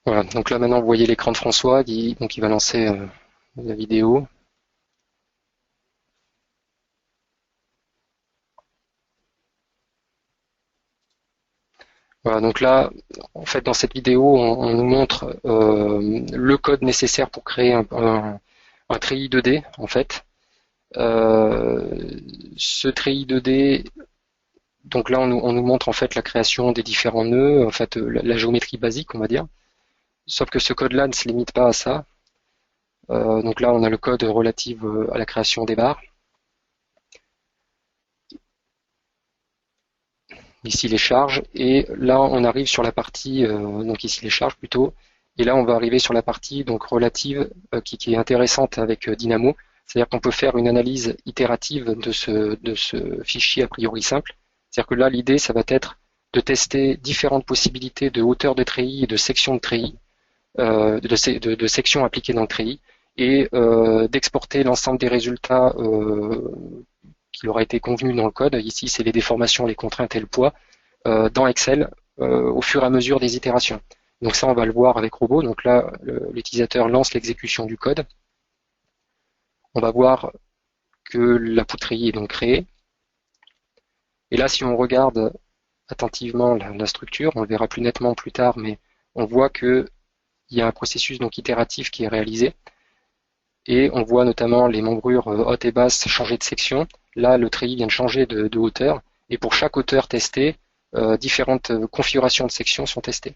A: Voilà, donc là maintenant vous voyez l'écran de François, donc il va lancer la vidéo. Voilà, donc là, en fait, dans cette vidéo, on nous montre le code nécessaire pour créer un treillis 2D, en fait. Ce treillis 2D, donc là, on nous montre en fait la création des différents nœuds, en fait, la géométrie basique, on va dire. Sauf que ce code-là ne se limite pas à ça. Donc là, on a le code relatif à la création des barres. Ici les charges, et là on arrive sur la partie, donc ici les charges plutôt, et là on va arriver sur la partie donc relative qui est intéressante avec Dynamo, c'est-à-dire qu'on peut faire une analyse itérative de ce fichier a priori simple, c'est-à-dire que là l'idée ça va être de tester différentes possibilités de hauteur de treillis et de section de treillis, de sections appliquées dans le treillis, et d'exporter l'ensemble des résultats qui aura été convenu dans le code. Ici, c'est les déformations, les contraintes et le poids dans Excel au fur et à mesure des itérations. Donc ça, on va le voir avec Robot. Donc là, l'utilisateur lance l'exécution du code. On va voir que la poudrerie est donc créée. Et là, si on regarde attentivement la structure, on le verra plus nettement plus tard, mais on voit qu'il y a un processus donc itératif qui est réalisé. Et on voit notamment les membrures hautes et basses changer de section. Là, le treillis vient de changer de hauteur. Et pour chaque hauteur testée, différentes configurations de sections sont testées.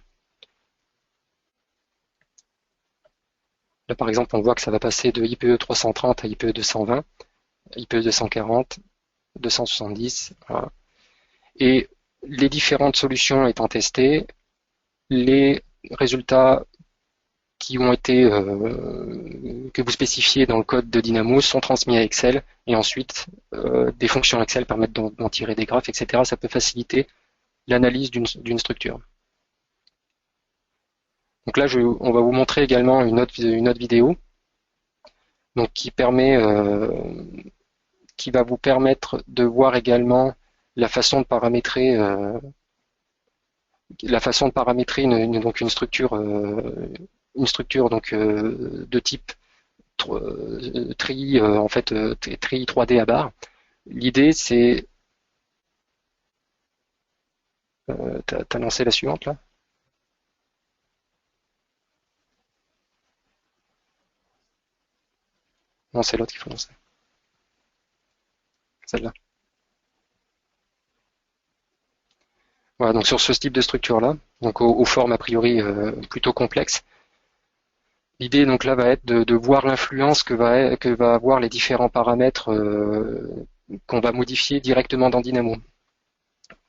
A: Là, par exemple, on voit que ça va passer de IPE 330 à IPE 220, IPE 240, 270. Voilà. Et les différentes solutions étant testées, les résultats qui ont été que vous spécifiez dans le code de Dynamo sont transmis à Excel, et ensuite des fonctions Excel permettent d'en tirer des graphes, etc. Ça peut faciliter l'analyse d'une structure. Donc là, on va vous montrer également une autre vidéo donc qui va vous permettre de voir également la façon de paramétrer donc une structure donc de type treillis en fait treillis 3D à barre. L'idée c'est t'as lancé la suivante là? Non, c'est l'autre qu'il faut lancer. Celle-là. Voilà, donc sur ce type de structure là, donc aux formes a priori plutôt complexes. L'idée donc là va être de voir l'influence que va avoir les différents paramètres qu'on va modifier directement dans Dynamo.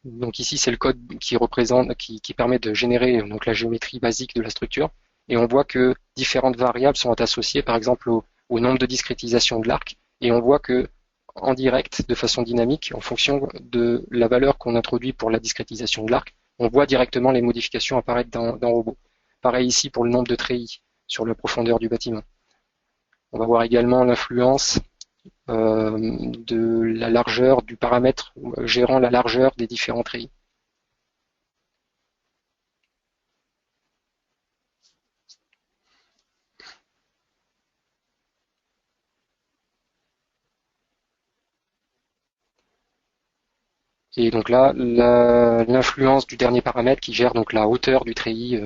A: Donc ici c'est le code qui permet de générer donc la géométrie basique de la structure, et on voit que différentes variables sont associées par exemple au nombre de discrétisation de l'arc, et on voit que en direct, de façon dynamique, en fonction de la valeur qu'on introduit pour la discrétisation de l'arc, on voit directement les modifications apparaître dans Robot. Pareil ici pour le nombre de treillis sur la profondeur du bâtiment. On va voir également l'influence de la largeur du paramètre gérant la largeur des différents treillis. Et donc là, l'influence du dernier paramètre qui gère donc la hauteur du treillis,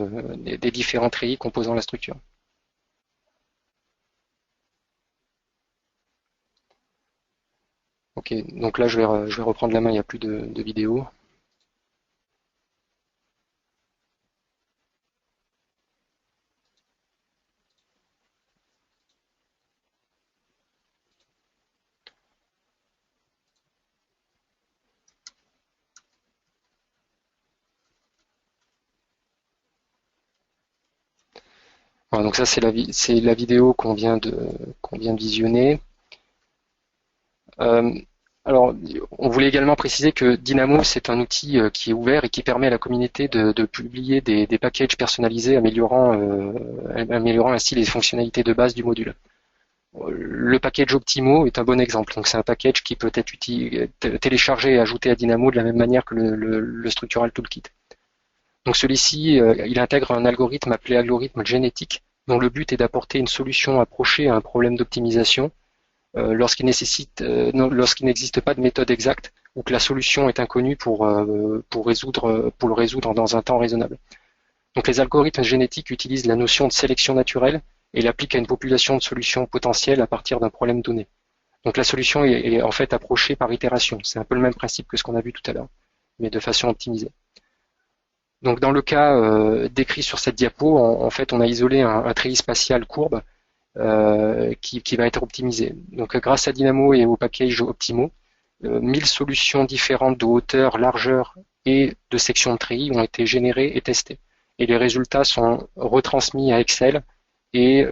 A: des différents treillis composant la structure. Ok, donc là je vais reprendre la main, il n'y a plus de vidéo. Voilà, donc ça c'est la vidéo qu'on vient de visionner. Alors, on voulait également préciser que Dynamo, c'est un outil qui est ouvert et qui permet à la communauté de publier des packages personnalisés améliorant ainsi les fonctionnalités de base du module. Le package Optimo est un bon exemple. Donc, c'est un package qui peut être téléchargé et ajouté à Dynamo de la même manière que le Structural Toolkit. Donc, celui-ci, il intègre un algorithme appelé algorithme génétique, dont le but est d'apporter une solution approchée à un problème d'optimisation lorsqu'il n'existe pas de méthode exacte ou que la solution est inconnue pour le résoudre dans un temps raisonnable. Donc les algorithmes génétiques utilisent la notion de sélection naturelle et l'appliquent à une population de solutions potentielles à partir d'un problème donné. Donc la solution est en fait approchée par itération. C'est un peu le même principe que ce qu'on a vu tout à l'heure, mais de façon optimisée. Donc dans le cas décrit sur cette diapo, en fait on a isolé un treillis spatial courbe qui va être optimisé. Donc grâce à Dynamo et au package Optimo, 1000 solutions différentes de hauteur, largeur et de section de treillis ont été générées et testées. Et les résultats sont retransmis à Excel et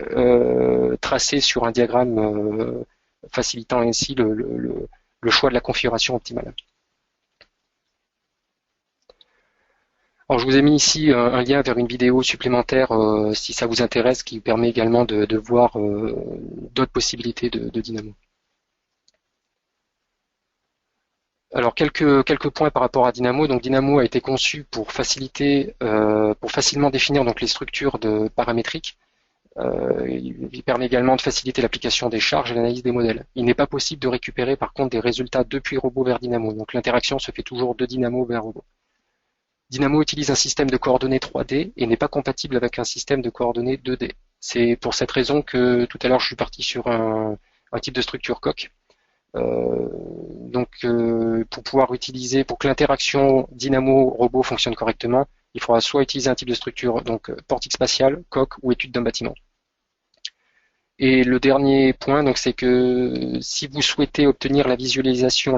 A: tracés sur un diagramme facilitant ainsi le choix de la configuration optimale. Alors, je vous ai mis ici un lien vers une vidéo supplémentaire si ça vous intéresse, qui permet également de voir d'autres possibilités de Dynamo. Alors quelques points par rapport à Dynamo. Donc Dynamo a été conçu pour facilement définir donc les structures paramétriques. Il permet également de faciliter l'application des charges et l'analyse des modèles. Il n'est pas possible de récupérer par contre des résultats depuis robot vers Dynamo. Donc l'interaction se fait toujours de Dynamo vers robot. Dynamo utilise un système de coordonnées 3D et n'est pas compatible avec un système de coordonnées 2D. C'est pour cette raison que tout à l'heure je suis parti sur un type de structure coq. Pour que l'interaction Dynamo-robot fonctionne correctement, il faudra soit utiliser un type de structure, donc portique spatial, coq ou étude d'un bâtiment. Et le dernier point, donc, c'est que si vous souhaitez obtenir la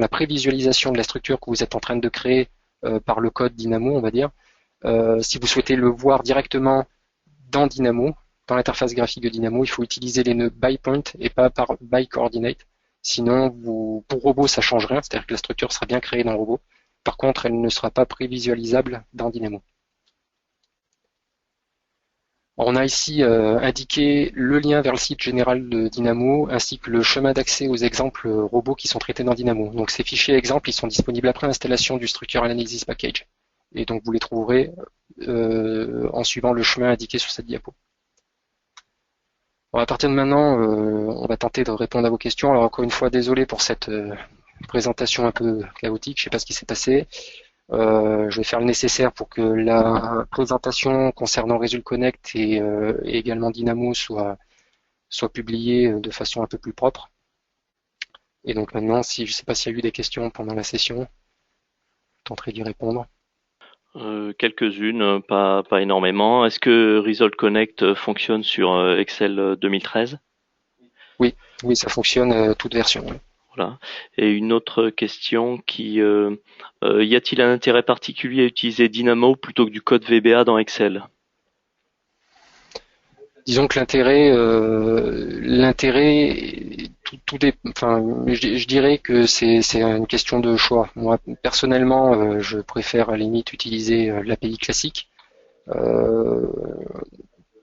A: prévisualisation de la structure que vous êtes en train de créer par le code Dynamo, on va dire, si vous souhaitez le voir directement dans Dynamo, dans l'interface graphique de Dynamo, il faut utiliser les nœuds byPoint et pas par byCoordinate. Sinon, pour robot, ça change rien, c'est-à-dire que la structure sera bien créée dans le robot. Par contre, elle ne sera pas prévisualisable dans Dynamo. On a ici indiqué le lien vers le site général de Dynamo ainsi que le chemin d'accès aux exemples robots qui sont traités dans Dynamo. Donc ces fichiers exemples, ils sont disponibles après l'installation du Structural Analysis Package. Et donc vous les trouverez en suivant le chemin indiqué sur cette diapo. Bon, à partir de maintenant, on va tenter de répondre à vos questions. Alors encore une fois, désolé pour cette présentation un peu chaotique, je ne sais pas ce qui s'est passé. Je vais faire le nécessaire pour que la présentation concernant Result Connect et également Dynamo soit publiée de façon un peu plus propre. Et donc maintenant, je ne sais pas s'il y a eu des questions pendant la session, je tenterai d'y répondre.
B: Quelques-unes, pas énormément. Est-ce que Result Connect fonctionne sur Excel 2013?
A: Oui, ça fonctionne, toute version. Ouais.
B: Voilà. Et une autre question y a-t-il un intérêt particulier à utiliser Dynamo plutôt que du code VBA dans Excel?
A: Disons que je dirais que c'est une question de choix. Moi, personnellement, je préfère à la limite utiliser l'API classique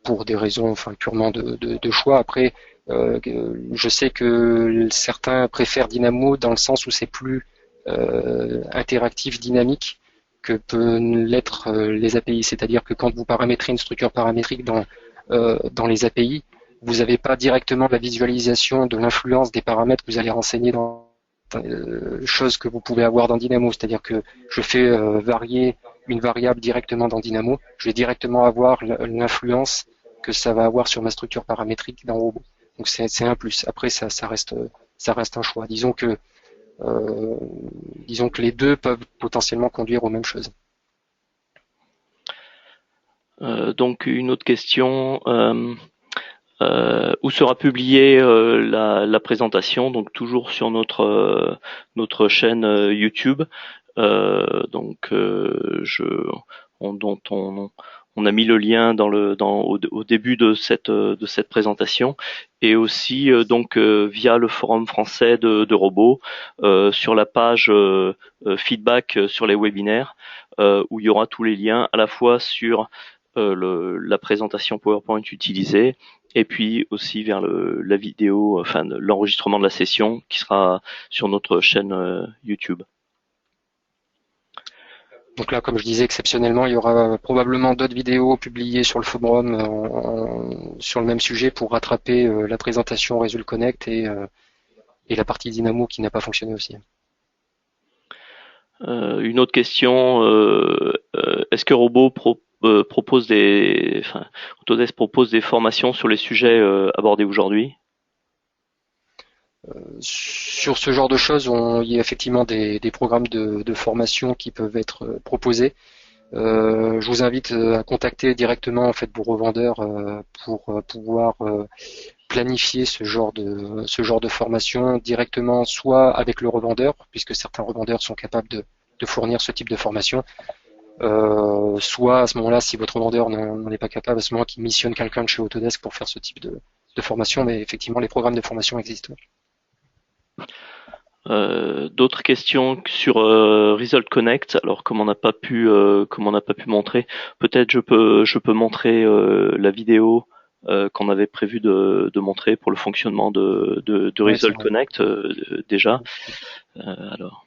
A: pour des raisons, purement de choix. Après, je sais que certains préfèrent Dynamo dans le sens où c'est plus interactif, dynamique que peut l'être les API. C'est-à-dire que quand vous paramétrez une structure paramétrique dans les API, vous n'avez pas directement la visualisation de l'influence des paramètres que vous allez renseigner dans chose que vous pouvez avoir dans Dynamo. C'est-à-dire que je fais varier une variable directement dans Dynamo, je vais directement avoir l'influence que ça va avoir sur ma structure paramétrique dans Robot. Donc c'est un plus. Après ça reste un choix. Disons que les deux peuvent potentiellement conduire aux mêmes choses.
B: Donc une autre question. Où sera publiée la présentation? Donc toujours sur notre chaîne YouTube. Dont On a mis le lien au début de cette présentation, et aussi donc via le forum français de robots, sur la page feedback sur les webinaires, où il y aura tous les liens à la fois sur la présentation PowerPoint utilisée, et puis aussi vers la vidéo, enfin l'enregistrement de la session qui sera sur notre chaîne YouTube.
A: Donc là, comme je disais, exceptionnellement, il y aura probablement d'autres vidéos publiées sur le forum sur le même sujet pour rattraper la présentation Result Connect et la partie Dynamo qui n'a pas fonctionné aussi.
B: Une autre question, est-ce que propose Autodesk propose des formations sur les sujets abordés aujourd'hui?
A: Sur ce genre de choses, il y a effectivement des programmes de formation qui peuvent être proposés. Je vous invite à contacter directement en fait vos revendeurs pour pouvoir planifier ce genre de formation directement, soit avec le revendeur, puisque certains revendeurs sont capables de fournir ce type de formation, soit à ce moment-là, si votre revendeur n'en est pas capable, à ce moment qu'il missionne quelqu'un de chez Autodesk pour faire ce type de formation, mais effectivement les programmes de formation existent.
B: D'autres questions sur Result Connect. Alors comme on n'a pas pu montrer, peut-être je peux montrer la vidéo qu'on avait prévu de montrer pour le fonctionnement de
A: Ouais,
B: Result Connect déjà. Alors.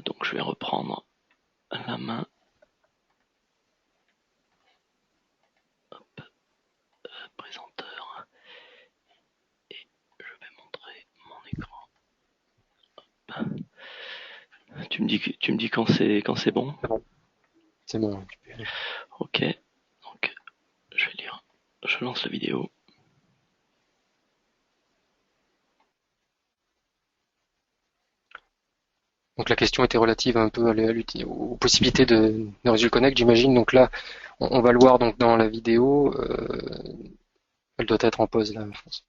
B: Donc je vais reprendre la main. Hop, présenteur. Et je vais montrer mon écran. Hop. Tu me dis quand c'est bon.
A: C'est bon. C'est bon.
B: Ok. Donc je vais lire. Je lance la vidéo.
A: Donc la question était relative un peu aux possibilités de Result Connect, j'imagine. Donc là, on va le voir donc dans la vidéo. Elle doit être en pause là, je pense.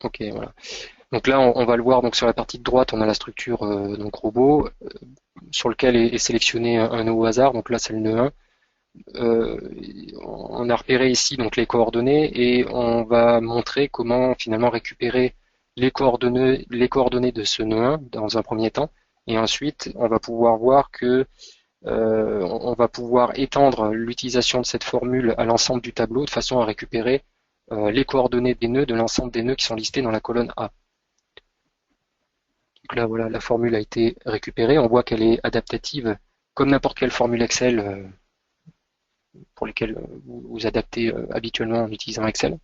A: Ok, voilà. Donc là, on va le voir. Donc sur la partie de droite, on a la structure donc robot sur lequel est sélectionné un nœud au hasard. Donc là, c'est le nœud 1. Euh, on a repéré ici donc les coordonnées et on va montrer comment finalement récupérer les coordonnées de ce nœud 1 dans un premier temps. Et ensuite, on va pouvoir voir que on va pouvoir étendre l'utilisation de cette formule à l'ensemble du tableau de façon à récupérer les coordonnées des nœuds de l'ensemble des nœuds qui sont listés dans la colonne A. Donc là, voilà, la formule a été récupérée. On voit qu'elle est adaptative comme n'importe quelle formule Excel pour lesquelles vous adaptez habituellement en utilisant Excel.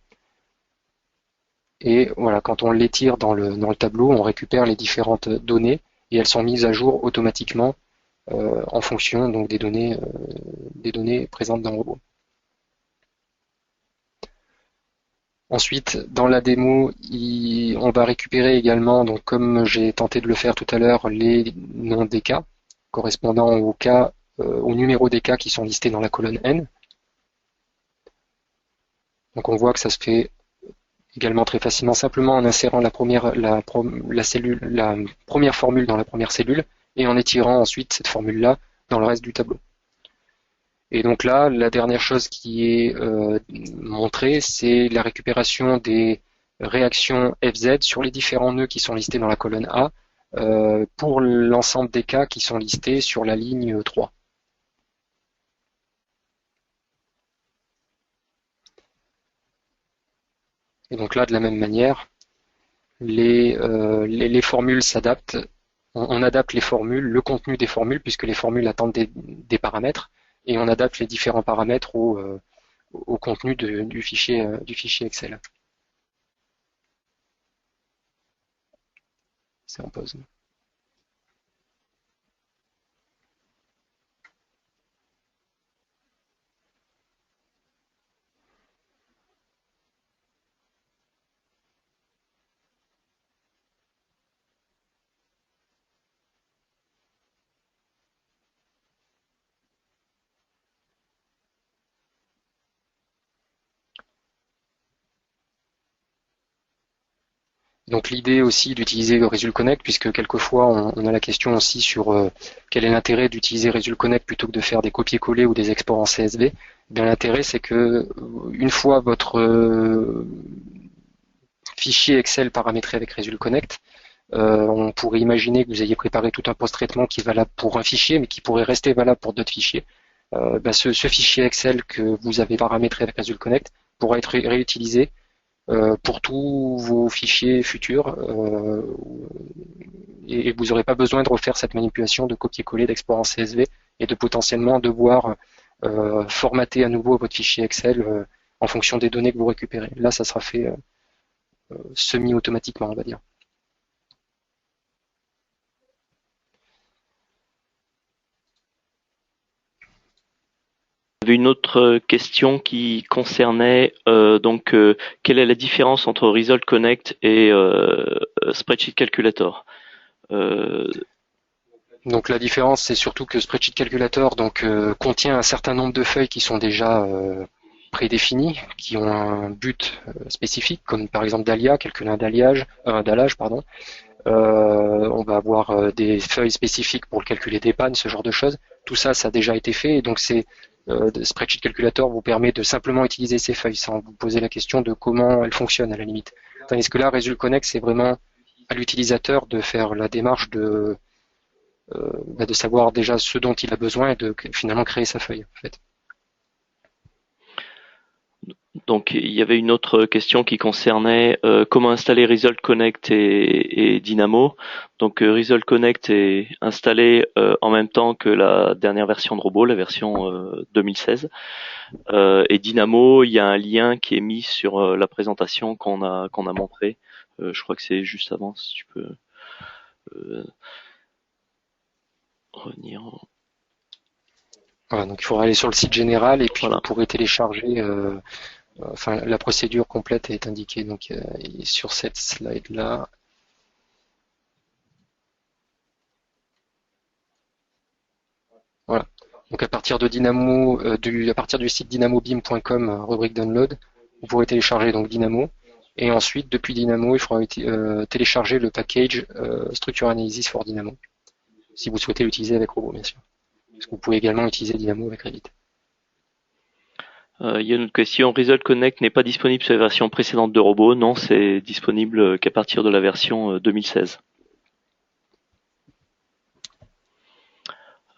A: Et voilà, quand on l'étire dans le tableau, on récupère les différentes données et elles sont mises à jour automatiquement en fonction donc des données présentes dans le robot. Ensuite, dans la démo, on va récupérer également, donc comme j'ai tenté de le faire tout à l'heure, les noms des cas correspondant au numéro des cas qui sont listés dans la colonne N. Donc on voit que ça se fait également très facilement, simplement en insérant la première formule dans la première cellule et en étirant ensuite cette formule-là dans le reste du tableau. Et donc là, la dernière chose qui est montrée, c'est la récupération des réactions FZ sur les différents nœuds qui sont listés dans la colonne A pour l'ensemble des cas qui sont listés sur la ligne 3. Et donc là, de la même manière, les formules s'adaptent. On adapte les formules, le contenu des formules, puisque les formules attendent des paramètres, et on adapte les différents paramètres au contenu du fichier Excel. C'est en pause. Donc l'idée aussi d'utiliser le Result Connect, puisque quelquefois on a la question aussi sur quel est l'intérêt d'utiliser Result Connect plutôt que de faire des copier-coller ou des exports en CSV. Eh bien l'intérêt c'est que une fois votre fichier Excel paramétré avec Result Connect, on pourrait imaginer que vous ayez préparé tout un post-traitement qui est valable pour un fichier, mais qui pourrait rester valable pour d'autres fichiers. Ce fichier Excel que vous avez paramétré avec Result Connect pourra être réutilisé pour tous vos fichiers futurs et vous n'aurez pas besoin de refaire cette manipulation de copier-coller d'export en CSV et de potentiellement devoir formater à nouveau votre fichier Excel en fonction des données que vous récupérez. Là, ça sera fait semi-automatiquement, on va dire.
B: Il y avait une autre question qui concernait quelle est la différence entre Result Connect et Spreadsheet Calculator.
A: Donc la différence, c'est surtout que Spreadsheet Calculator contient un certain nombre de feuilles qui sont déjà prédéfinies, qui ont un but spécifique, comme par exemple Dahlia, calcul d'allage, pardon. On va avoir des feuilles spécifiques pour le calculer des pannes, ce genre de choses. Tout ça, ça a déjà été fait, et donc Spreadsheet Calculator vous permet de simplement utiliser ces feuilles sans vous poser la question de comment elles fonctionnent à la limite. Tandis que là, Result Connect, c'est vraiment à l'utilisateur de faire la démarche de savoir déjà ce dont il a besoin et de finalement créer sa feuille, en fait.
B: Donc il y avait une autre question qui concernait comment installer Result Connect et Dynamo. Donc Result Connect est installé en même temps que la dernière version de Robot, la version 2016. Et Dynamo, il y a un lien qui est mis sur la présentation qu'on a montré. Je crois que c'est juste avant, si tu peux revenir.
A: Voilà, donc il faudra aller sur le site général et puis
B: Voilà.
A: vous pourrez télécharger. La procédure complète est indiquée donc sur cette slide là. Voilà. Donc à partir de Dynamo, à partir du site dynamobim.com, rubrique download, vous pourrez télécharger donc Dynamo. Et ensuite, depuis Dynamo, il faudra télécharger le package Structure Analysis for Dynamo, si vous souhaitez l'utiliser avec Robot, bien sûr. Parce que vous pouvez également utiliser Dynamo avec Revit.
B: Il y a une autre question. Result Connect n'est pas disponible sur la version précédente de Robot. Non, c'est disponible qu'à partir de la version 2016.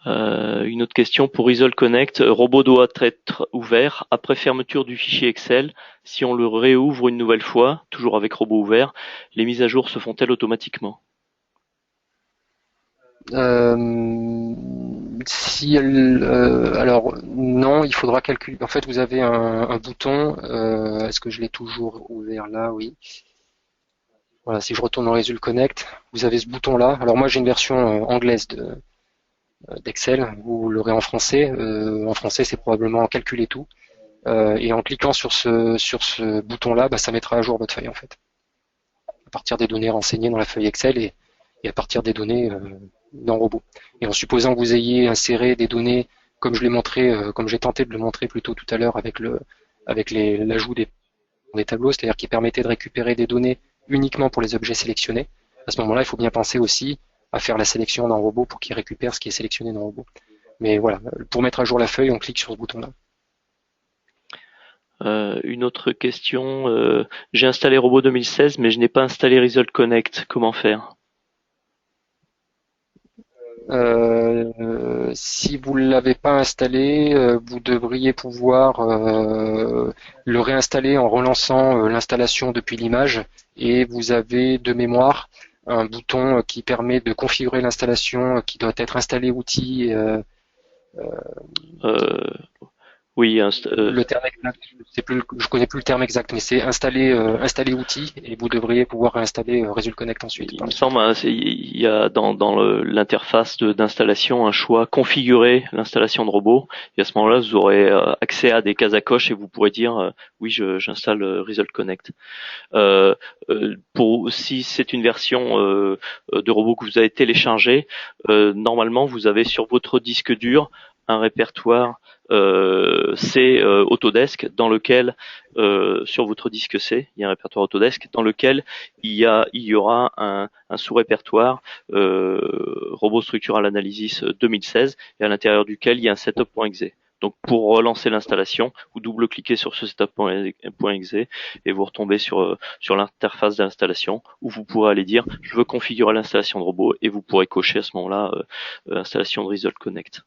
B: Une autre question pour Result Connect. Robot doit être ouvert après fermeture du fichier Excel. Si on le réouvre une nouvelle fois, toujours avec Robot ouvert, les mises à jour se font-elles automatiquement?
A: Alors non, il faudra calculer. En fait, vous avez un bouton. Est-ce que je l'ai toujours ouvert là? Oui. Voilà, si je retourne dans Result Connect, vous avez ce bouton-là. Alors moi, j'ai une version anglaise d'Excel. Vous l'aurez en français. En français, c'est probablement calculer tout. Et en cliquant sur ce bouton-là, ça mettra à jour votre feuille en fait, à partir des données renseignées dans la feuille Excel et à partir des données dans Robot. Et en supposant que vous ayez inséré des données, comme je l'ai montré, comme j'ai tenté de le montrer plutôt tout à l'heure avec l'ajout des tableaux, c'est-à-dire qui permettait de récupérer des données uniquement pour les objets sélectionnés. À ce moment-là, il faut bien penser aussi à faire la sélection dans Robot pour qu'il récupère ce qui est sélectionné dans Robot. Mais voilà, pour mettre à jour la feuille, on clique sur ce bouton-là.
B: Une autre question. J'ai installé Robot 2016, mais je n'ai pas installé Result Connect. Comment faire?
A: Si vous ne l'avez pas installé, vous devriez pouvoir le réinstaller en relançant l'installation depuis l'image et vous avez de mémoire un bouton qui permet de configurer l'installation qui doit être installé outil.
B: Oui,
A: Le terme exact, je connais plus le terme exact, mais c'est installer outil et vous devriez pouvoir réinstaller Result Connect ensuite.
B: il me semble, il y a dans l'interface d'installation un choix configurer l'installation de robot. Et à ce moment-là, vous aurez accès à des cases à coche et vous pourrez dire oui, j'installe Result Connect. Si c'est une version de robot que vous avez téléchargée, normalement vous avez sur votre disque dur un répertoire c'est Autodesk dans lequel sur votre disque C, il y a un répertoire Autodesk dans lequel il y aura un sous-répertoire Robot Structural Analysis 2016 et à l'intérieur duquel il y a un setup.exe. Donc pour relancer l'installation, vous double-cliquez sur ce setup.exe et vous retombez sur l'interface d'installation où vous pourrez aller dire je veux configurer l'installation de robot et vous pourrez cocher à ce moment-là installation de Result Connect.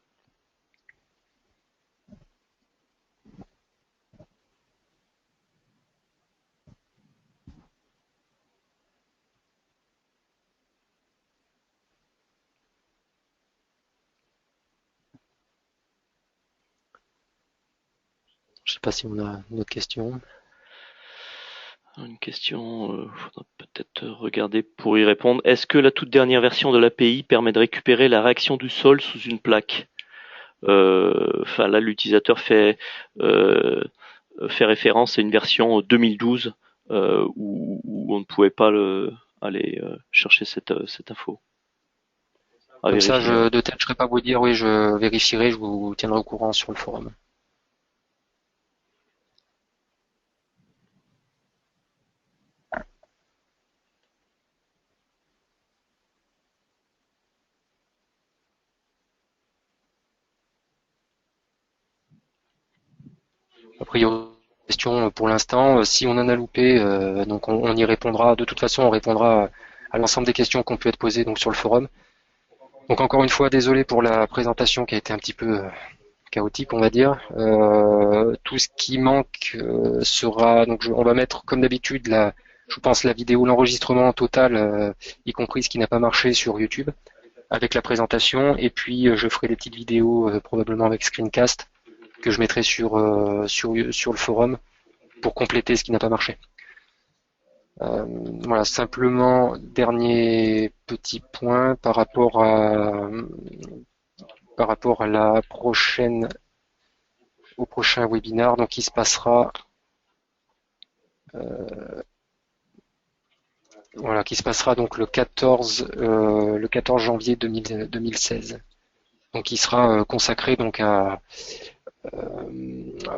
A: Je sais pas si on a une autre question.
B: Une question, faudra peut-être regarder pour y répondre. Est-ce que la toute dernière version de l'API permet de récupérer la réaction du sol sous une plaque? Enfin là, l'utilisateur fait référence à une version 2012 où on ne pouvait pas aller chercher cette info.
A: Donc ça, de tête, je ne saurais pas vous dire. Oui, je vérifierai, je vous tiendrai au courant sur le forum. A priori, question pour l'instant. Si on en a loupé, donc on y répondra. De toute façon, on répondra à l'ensemble des questions qui ont pu être posées donc sur le forum. Donc encore une fois, désolé pour la présentation qui a été un petit peu chaotique, on va dire. Tout ce qui manque sera donc on va mettre comme d'habitude je pense la vidéo, l'enregistrement total, y compris ce qui n'a pas marché sur YouTube, avec la présentation. Et puis je ferai des petites vidéos probablement avec screencast que je mettrai sur le forum pour compléter ce qui n'a pas marché. Voilà, simplement dernier petit point par rapport à la au prochain webinaire, donc qui se passera donc le 14 janvier 2016. Donc il sera consacré donc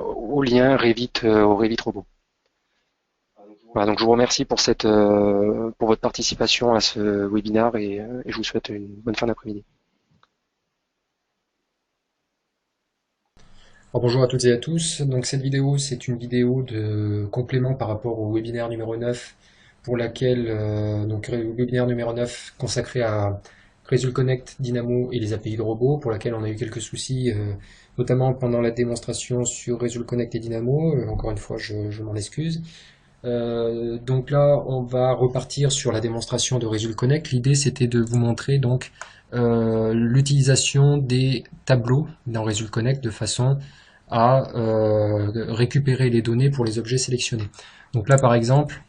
A: au lien au Revit Robot. Voilà, donc je vous remercie pour votre participation à ce webinaire et je vous souhaite une bonne fin d'après-midi.
C: Bonjour à toutes et à tous. Donc cette vidéo, c'est une vidéo de complément par rapport au webinaire numéro 9 pour laquelle donc le webinaire numéro 9 consacré à Result Connect, Dynamo et les API de robots, pour laquelle on a eu quelques soucis, notamment pendant la démonstration sur Result Connect et Dynamo. Encore une fois, je m'en excuse. Donc là, on va repartir sur la démonstration de Result Connect. L'idée, c'était de vous montrer donc l'utilisation des tableaux dans Result Connect de façon à récupérer les données pour les objets sélectionnés. Donc là, par exemple,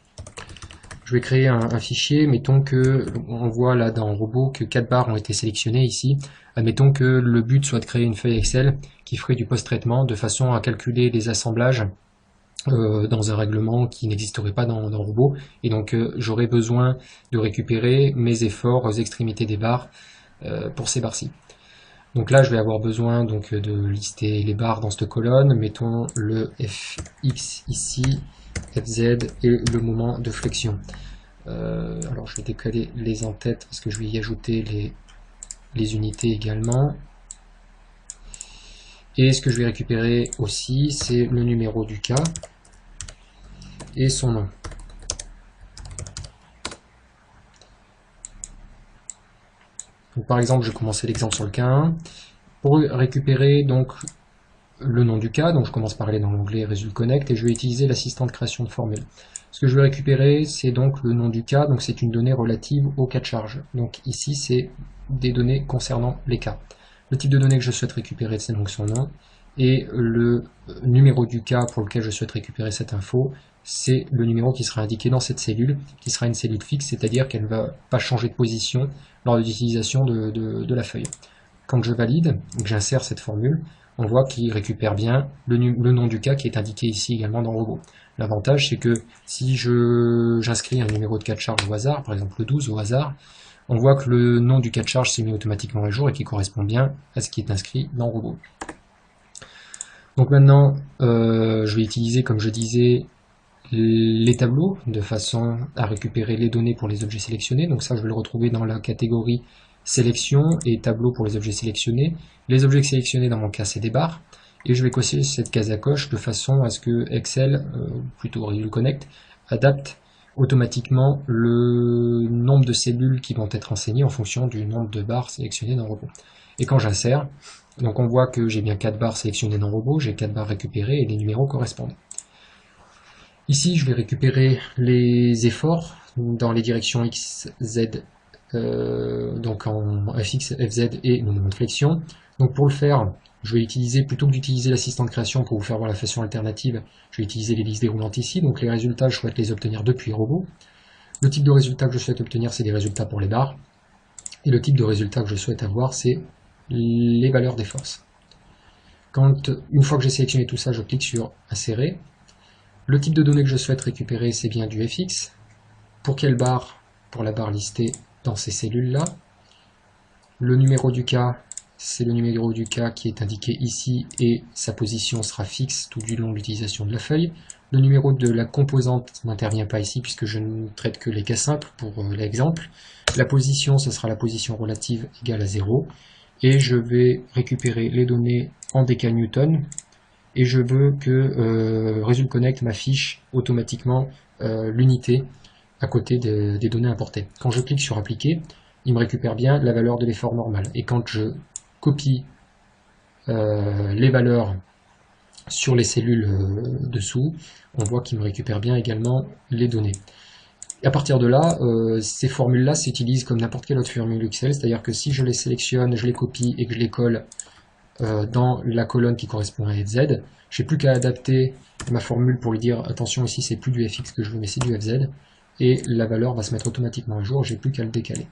C: je vais créer un fichier. Mettons que on voit là dans Robot que 4 barres ont été sélectionnées ici. Admettons que le but soit de créer une feuille Excel qui ferait du post-traitement de façon à calculer les assemblages dans un règlement qui n'existerait pas dans Robot, et donc j'aurais besoin de récupérer mes efforts aux extrémités des barres pour ces barres-ci. Donc là je vais avoir besoin donc de lister les barres dans cette colonne. Mettons le Fx ici, Fz et le moment de flexion. Alors je vais décaler les en-têtes parce que je vais y ajouter les unités également. Et ce que je vais récupérer aussi, c'est le numéro du cas et son nom. Donc, par exemple, je vais commencer l'exemple sur le cas 1. Pour récupérer donc le nom du cas, donc je commence par aller dans l'onglet Result Connect et je vais utiliser l'assistant de création de formule. Ce que je vais récupérer, c'est donc le nom du cas, donc c'est une donnée relative au cas de charge. Donc ici, c'est des données concernant les cas. Le type de données que je souhaite récupérer, c'est donc son nom, et le numéro du cas pour lequel je souhaite récupérer cette info, c'est le numéro qui sera indiqué dans cette cellule, qui sera une cellule fixe, c'est-à-dire qu'elle ne va pas changer de position lors de l'utilisation de la feuille. Quand je valide, que j'insère cette formule, on voit qu'il récupère bien le nom du cas qui est indiqué ici également dans Robot. L'avantage, c'est que si j'inscris un numéro de cas de charge au hasard, par exemple le 12 au hasard, on voit que le nom du cas de charge s'est mis automatiquement à jour et qui correspond bien à ce qui est inscrit dans Robot. Donc maintenant, je vais utiliser, comme je disais, les tableaux de façon à récupérer les données pour les objets sélectionnés. Donc ça, je vais le retrouver dans la catégorie sélection et tableau pour les objets sélectionnés. Les objets sélectionnés, dans mon cas, c'est des barres. Et je vais cocher cette case à coche de façon à ce que Excel, plutôt Review Connect, adapte automatiquement le nombre de cellules qui vont être enseignées en fonction du nombre de barres sélectionnées dans le robot. Et quand j'insère, donc on voit que j'ai bien 4 barres sélectionnées dans le robot, j'ai 4 barres récupérées et les numéros correspondent. Ici, je vais récupérer les efforts dans les directions X, Z, donc en FX, FZ et le moment de flexion. Donc pour le faire, je vais utiliser, plutôt que d'utiliser l'assistant de création pour vous faire voir la façon alternative, je vais utiliser les listes déroulantes ici. Donc les résultats, je souhaite les obtenir depuis le robot. Le type de résultat que je souhaite obtenir, c'est des résultats pour les barres. Et le type de résultat que je souhaite avoir, c'est les valeurs des forces. Une fois que j'ai sélectionné tout ça, je clique sur Insérer. Le type de données que je souhaite récupérer, c'est bien du FX. Pour quelle barre? Pour la barre listée dans ces cellules-là. Le numéro du cas, c'est le numéro du cas qui est indiqué ici et sa position sera fixe tout du long de l'utilisation de la feuille. Le numéro de la composante n'intervient pas ici puisque je ne traite que les cas simples pour l'exemple. La position, ce sera la position relative égale à 0. Et je vais récupérer les données en décalnewton. Et je veux que Result Connect m'affiche automatiquement l'unité à côté des données importées. Quand je clique sur Appliquer, il me récupère bien la valeur de l'effort normal. Et quand je copie les valeurs sur les cellules dessous, on voit qu'il me récupère bien également les données. Et à partir de là, ces formules-là s'utilisent comme n'importe quelle autre formule Excel, c'est-à-dire que si je les sélectionne, je les copie et que je les colle dans la colonne qui correspond à FZ, j'ai plus qu'à adapter ma formule pour lui dire attention, ici c'est plus du FX que je veux mais c'est du FZ, et la valeur va se mettre automatiquement à jour, j'ai plus qu'à le décaler.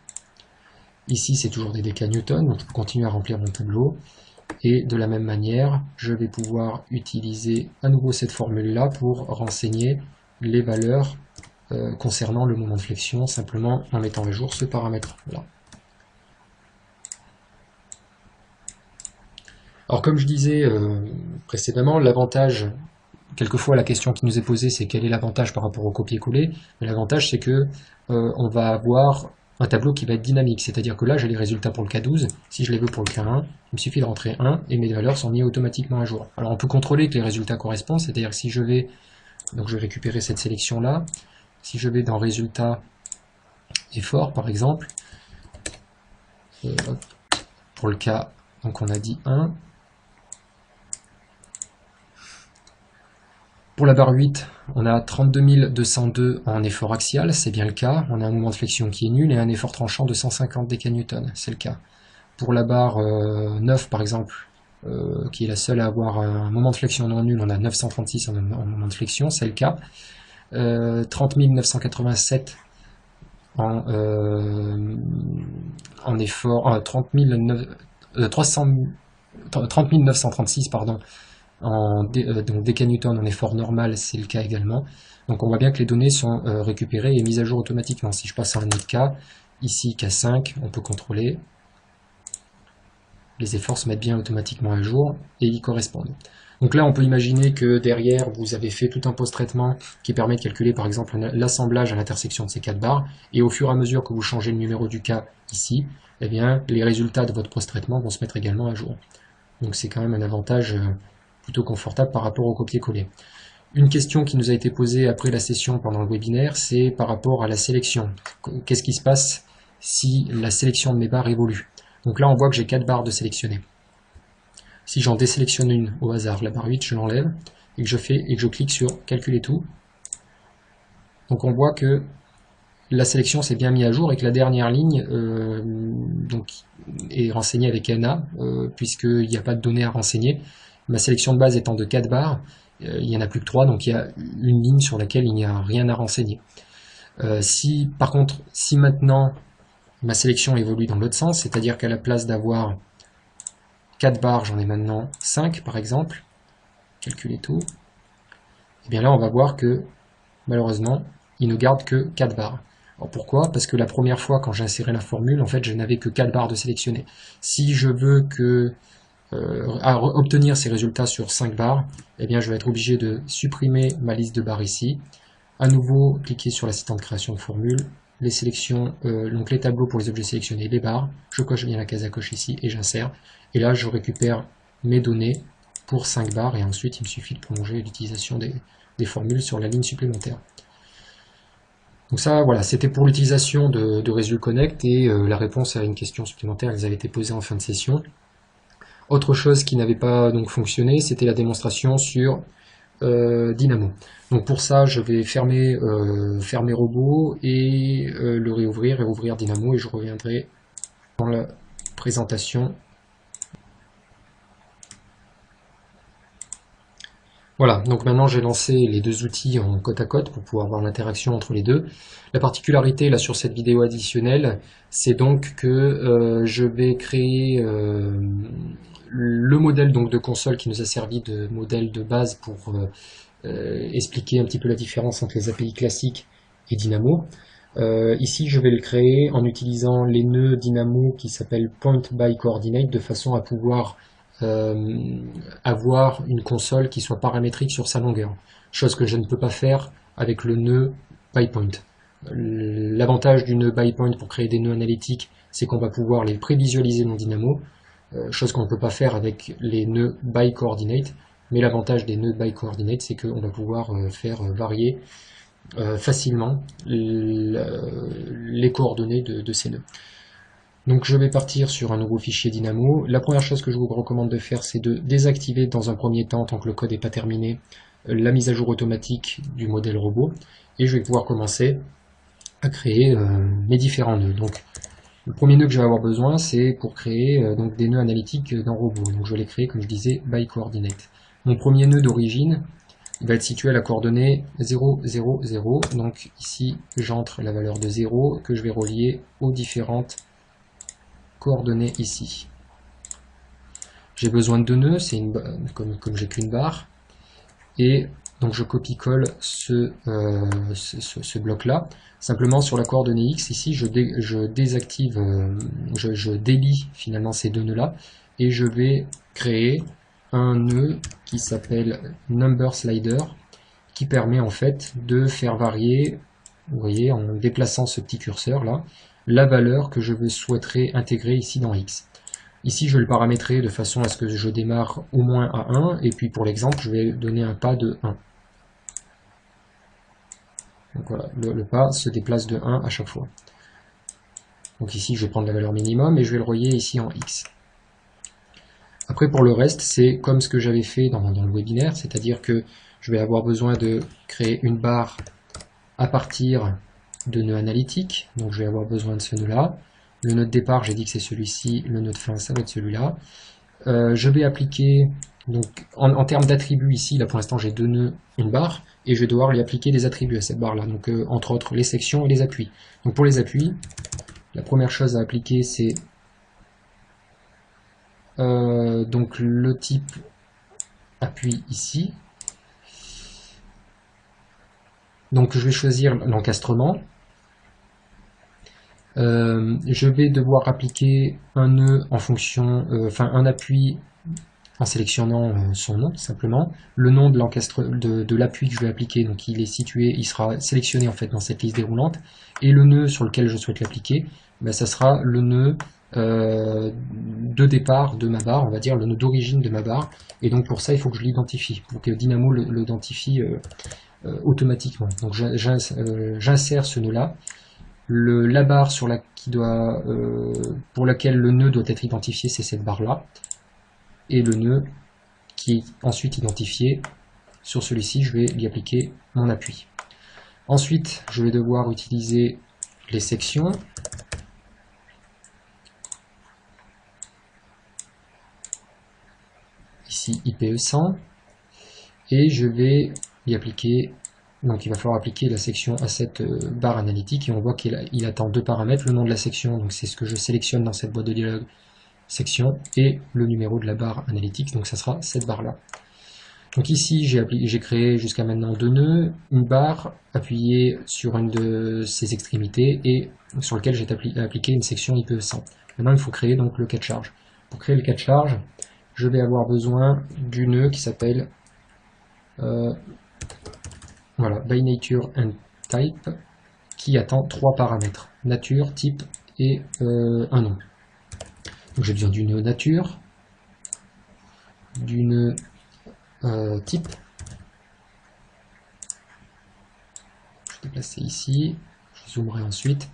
C: Ici c'est toujours des décalnewtons, donc je peux continuer à remplir mon tableau, et de la même manière je vais pouvoir utiliser à nouveau cette formule là pour renseigner les valeurs concernant le moment de flexion, simplement en mettant à jour ce paramètre là. Alors comme je disais précédemment, l'avantage, quelquefois la question qui nous est posée, c'est quel est l'avantage par rapport au copier-coller. Mais l'avantage c'est que on va avoir un tableau qui va être dynamique, c'est-à-dire que là j'ai les résultats pour le K12, si je les veux pour le K1, il me suffit de rentrer 1 et mes valeurs sont mises automatiquement à jour. Alors on peut contrôler que les résultats correspondent, c'est-à-dire que si je vais, donc je vais récupérer cette sélection là, si je vais dans résultats effort par exemple, pour le K, donc on a dit 1, pour la barre 8, on a 32 202 en effort axial, c'est bien le cas. On a un moment de flexion qui est nul et un effort tranchant de 150 décanewtons, c'est le cas. Pour la barre 9, par exemple, qui est la seule à avoir un moment de flexion non nul, on a 936 en moment de flexion, c'est le cas. 30 987 en effort, 30 936, pardon, donc décanewtons en effort normal, c'est le cas également. Donc on voit bien que les données sont récupérées et mises à jour automatiquement. Si je passe à un autre cas, ici K5, on peut contrôler. Les efforts se mettent bien automatiquement à jour et ils correspondent. Donc là on peut imaginer que derrière vous avez fait tout un post-traitement qui permet de calculer par exemple l'assemblage à l'intersection de ces 4 barres, et au fur et à mesure que vous changez le numéro du cas ici, eh bien les résultats de votre post-traitement vont se mettre également à jour. Donc c'est quand même un avantage plutôt confortable par rapport au copier-coller. Une question qui nous a été posée après la session pendant le webinaire, c'est par rapport à la sélection. Qu'est-ce qui se passe si la sélection de mes barres évolue? Donc là on voit que j'ai 4 barres de sélectionner. Si j'en désélectionne une au hasard, la barre 8, je l'enlève et que je clique sur calculer tout. Donc on voit que la sélection s'est bien mise à jour et que la dernière ligne donc, est renseignée avec NA puisqu'il n'y a pas de données à renseigner. Ma sélection de base étant de 4 barres, il n'y en a plus que 3, donc il y a une ligne sur laquelle il n'y a rien à renseigner. Par contre, si maintenant ma sélection évolue dans l'autre sens, c'est-à-dire qu'à la place d'avoir 4 barres, j'en ai maintenant 5 par exemple, calculer tout, et bien là on va voir que malheureusement il ne garde que 4 barres. Alors pourquoi? Parce que la première fois quand j'ai inséré la formule, en fait je n'avais que 4 barres de sélectionner. Si je veux que obtenir ces résultats sur 5 barres, eh bien, je vais être obligé de supprimer ma liste de barres ici. À nouveau, cliquer sur l'assistant de création de formule, les sélections, donc les tableaux pour les objets sélectionnés, les barres, je coche bien la case à coche ici et j'insère. Et là, je récupère mes données pour 5 barres et ensuite, il me suffit de prolonger l'utilisation des formules sur la ligne supplémentaire. Donc ça, voilà, c'était pour l'utilisation de ResulConnect et la réponse à une question supplémentaire qui avait été posée en fin de session. Autre chose qui n'avait pas donc fonctionné, c'était la démonstration sur Dynamo. Donc pour ça, je vais fermer Robot et le réouvrir et ouvrir Dynamo et je reviendrai dans la présentation. Voilà, donc maintenant j'ai lancé les deux outils en côte à côte pour pouvoir voir l'interaction entre les deux. La particularité là sur cette vidéo additionnelle, c'est donc que je vais créer le modèle donc de console qui nous a servi de modèle de base pour expliquer un petit peu la différence entre les API classiques et Dynamo. Ici je vais le créer en utilisant les nœuds Dynamo qui s'appellent Point by Coordinate de façon à pouvoir avoir une console qui soit paramétrique sur sa longueur, chose que je ne peux pas faire avec le nœud ByPoint. L'avantage du nœud ByPoint pour créer des nœuds analytiques, c'est qu'on va pouvoir les prévisualiser dans Dynamo, chose qu'on ne peut pas faire avec les nœuds ByCoordinate, mais l'avantage des nœuds ByCoordinate, c'est qu'on va pouvoir faire varier facilement les coordonnées de ces nœuds. Donc je vais partir sur un nouveau fichier Dynamo. La première chose que je vous recommande de faire, c'est de désactiver dans un premier temps, tant que le code n'est pas terminé, la mise à jour automatique du modèle robot. Et je vais pouvoir commencer à créer mes différents nœuds. Donc le premier nœud que je vais avoir besoin, c'est pour créer donc des nœuds analytiques dans robot. Donc je vais les créer, comme je disais, by coordinate. Mon premier nœud d'origine, il va être situé à la coordonnée 0, 0, 0. Donc ici, j'entre la valeur de 0 que je vais relier aux différentes coordonnées ici. J'ai besoin de deux nœuds, c'est comme j'ai qu'une barre, et donc je copie-colle ce bloc là. Simplement sur la coordonnée X, ici je désactive, je délie finalement ces deux nœuds là, et je vais créer un nœud qui s'appelle Number Slider, qui permet en fait de faire varier, vous voyez, en déplaçant ce petit curseur là, la valeur que je souhaiterais intégrer ici dans X. Ici, je vais le paramétrer de façon à ce que je démarre au moins à 1, et puis pour l'exemple, je vais donner un pas de 1. Donc voilà, le pas se déplace de 1 à chaque fois. Donc ici, je vais prendre la valeur minimum, et je vais le relier ici en X. Après, pour le reste, c'est comme ce que j'avais fait dans le webinaire, c'est-à-dire que je vais avoir besoin de créer une barre à partir de nœud analytique, donc je vais avoir besoin de ce nœud là. Le nœud de départ, j'ai dit que c'est celui-ci, le nœud de fin, ça va être celui-là. Je vais appliquer, donc en termes d'attributs ici, là pour l'instant j'ai deux nœuds, une barre, et je vais devoir lui appliquer des attributs à cette barre là, donc entre autres les sections et les appuis. Donc pour les appuis, la première chose à appliquer c'est donc le type appui ici. Donc je vais choisir l'encastrement. Je vais devoir appliquer un nœud en fonction, un appui en sélectionnant son nom simplement. Le nom de l'appui que je vais appliquer, donc il est situé, il sera sélectionné en fait dans cette liste déroulante. Et le nœud sur lequel je souhaite l'appliquer, ben, ça sera le nœud de départ de ma barre, on va dire le nœud d'origine de ma barre. Et donc pour ça, il faut que je l'identifie, pour que Dynamo l'identifie automatiquement. Donc j'insère ce nœud là. La barre pour laquelle le nœud doit être identifié, c'est cette barre là, et le nœud qui est ensuite identifié, sur celui-ci je vais lui appliquer mon appui. Ensuite je vais devoir utiliser les sections, ici IPE100, et je vais y appliquer. Donc il va falloir appliquer la section à cette barre analytique et on voit qu'il attend deux paramètres, le nom de la section, donc c'est ce que je sélectionne dans cette boîte de dialogue section, et le numéro de la barre analytique, donc ça sera cette barre là. Donc ici j'ai créé jusqu'à maintenant deux nœuds, une barre appuyée sur une de ses extrémités et sur lequel j'ai appliqué une section IPE100. Maintenant il faut créer donc le cas de charge. Pour créer le cas de charge, je vais avoir besoin du nœud qui s'appelle voilà, by nature and type, qui attend 3 paramètres, nature, type et un nom. Donc j'ai besoin du nœud nature, du nœud type, je vais déplacer ici, je zoomerai ensuite,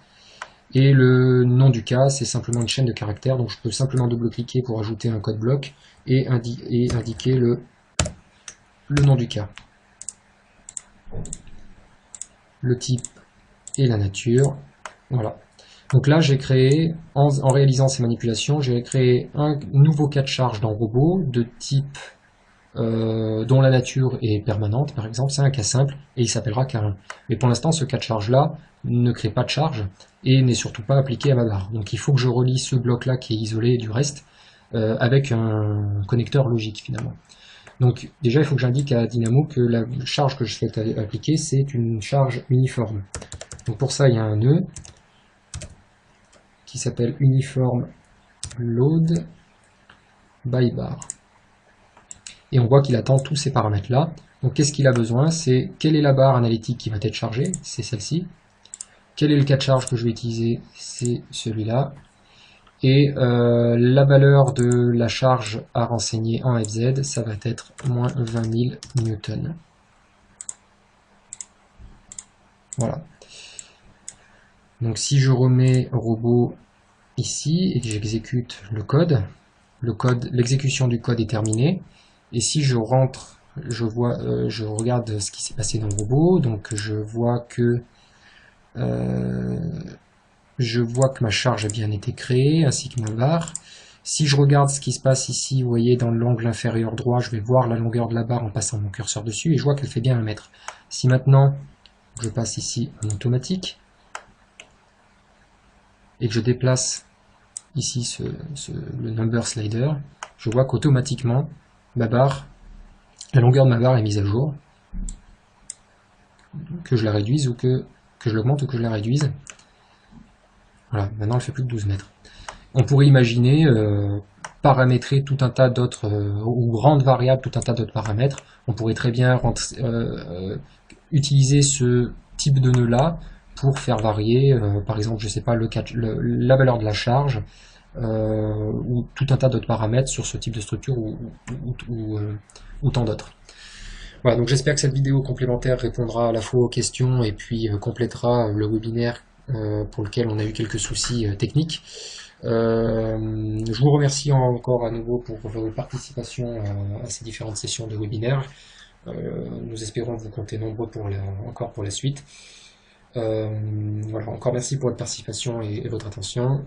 C: et le nom du cas, c'est simplement une chaîne de caractères, donc je peux simplement double-cliquer pour ajouter un code bloc et indiquer le nom du cas, le type et la nature. Voilà. Donc là, j'ai créé, en réalisant ces manipulations, j'ai créé un nouveau cas de charge dans Robot de type dont la nature est permanente, par exemple. C'est un cas simple et il s'appellera K1. Mais pour l'instant, ce cas de charge-là ne crée pas de charge et n'est surtout pas appliqué à ma barre. Donc il faut que je relie ce bloc-là qui est isolé du reste avec un connecteur logique finalement. Donc déjà, il faut que j'indique à Dynamo que la charge que je souhaite appliquer, c'est une charge uniforme. Donc pour ça, il y a un nœud qui s'appelle uniform load by bar. Et on voit qu'il attend tous ces paramètres-là. Donc qu'est-ce qu'il a besoin? C'est quelle est la barre analytique qui va être chargée? C'est celle-ci. Quel est le cas de charge que je vais utiliser? C'est celui-là. Et la valeur de la charge à renseigner en FZ, ça va être moins 20 000 newtons. Voilà. Donc si je remets robot ici et que j'exécute le code, l'exécution du code est terminée. Et si je rentre, je regarde ce qui s'est passé dans le robot, donc je vois que ma charge a bien été créée, ainsi que ma barre. Si je regarde ce qui se passe ici, vous voyez dans l'angle inférieur droit, je vais voir la longueur de la barre en passant mon curseur dessus, et je vois qu'elle fait bien 1 mètre. Si maintenant je passe ici en automatique, et que je déplace ici le number slider, je vois qu'automatiquement ma barre, la longueur de ma barre est mise à jour, que je la réduise ou que je l'augmente ou que je la réduise. Voilà, maintenant elle fait plus de 12 mètres. On pourrait imaginer paramétrer tout un tas d'autres, ou rendre variable tout un tas d'autres paramètres. On pourrait très bien utiliser ce type de nœud là pour faire varier, par exemple, je sais pas, la valeur de la charge, ou tout un tas d'autres paramètres sur ce type de structure ou tant d'autres. Voilà, donc j'espère que cette vidéo complémentaire répondra à la fois aux questions et puis complétera le webinaire pour lequel on a eu quelques soucis techniques. Je vous remercie encore à nouveau pour votre participation à ces différentes sessions de webinaire. Nous espérons vous compter nombreux encore pour la suite. Voilà, encore merci pour votre participation et votre attention.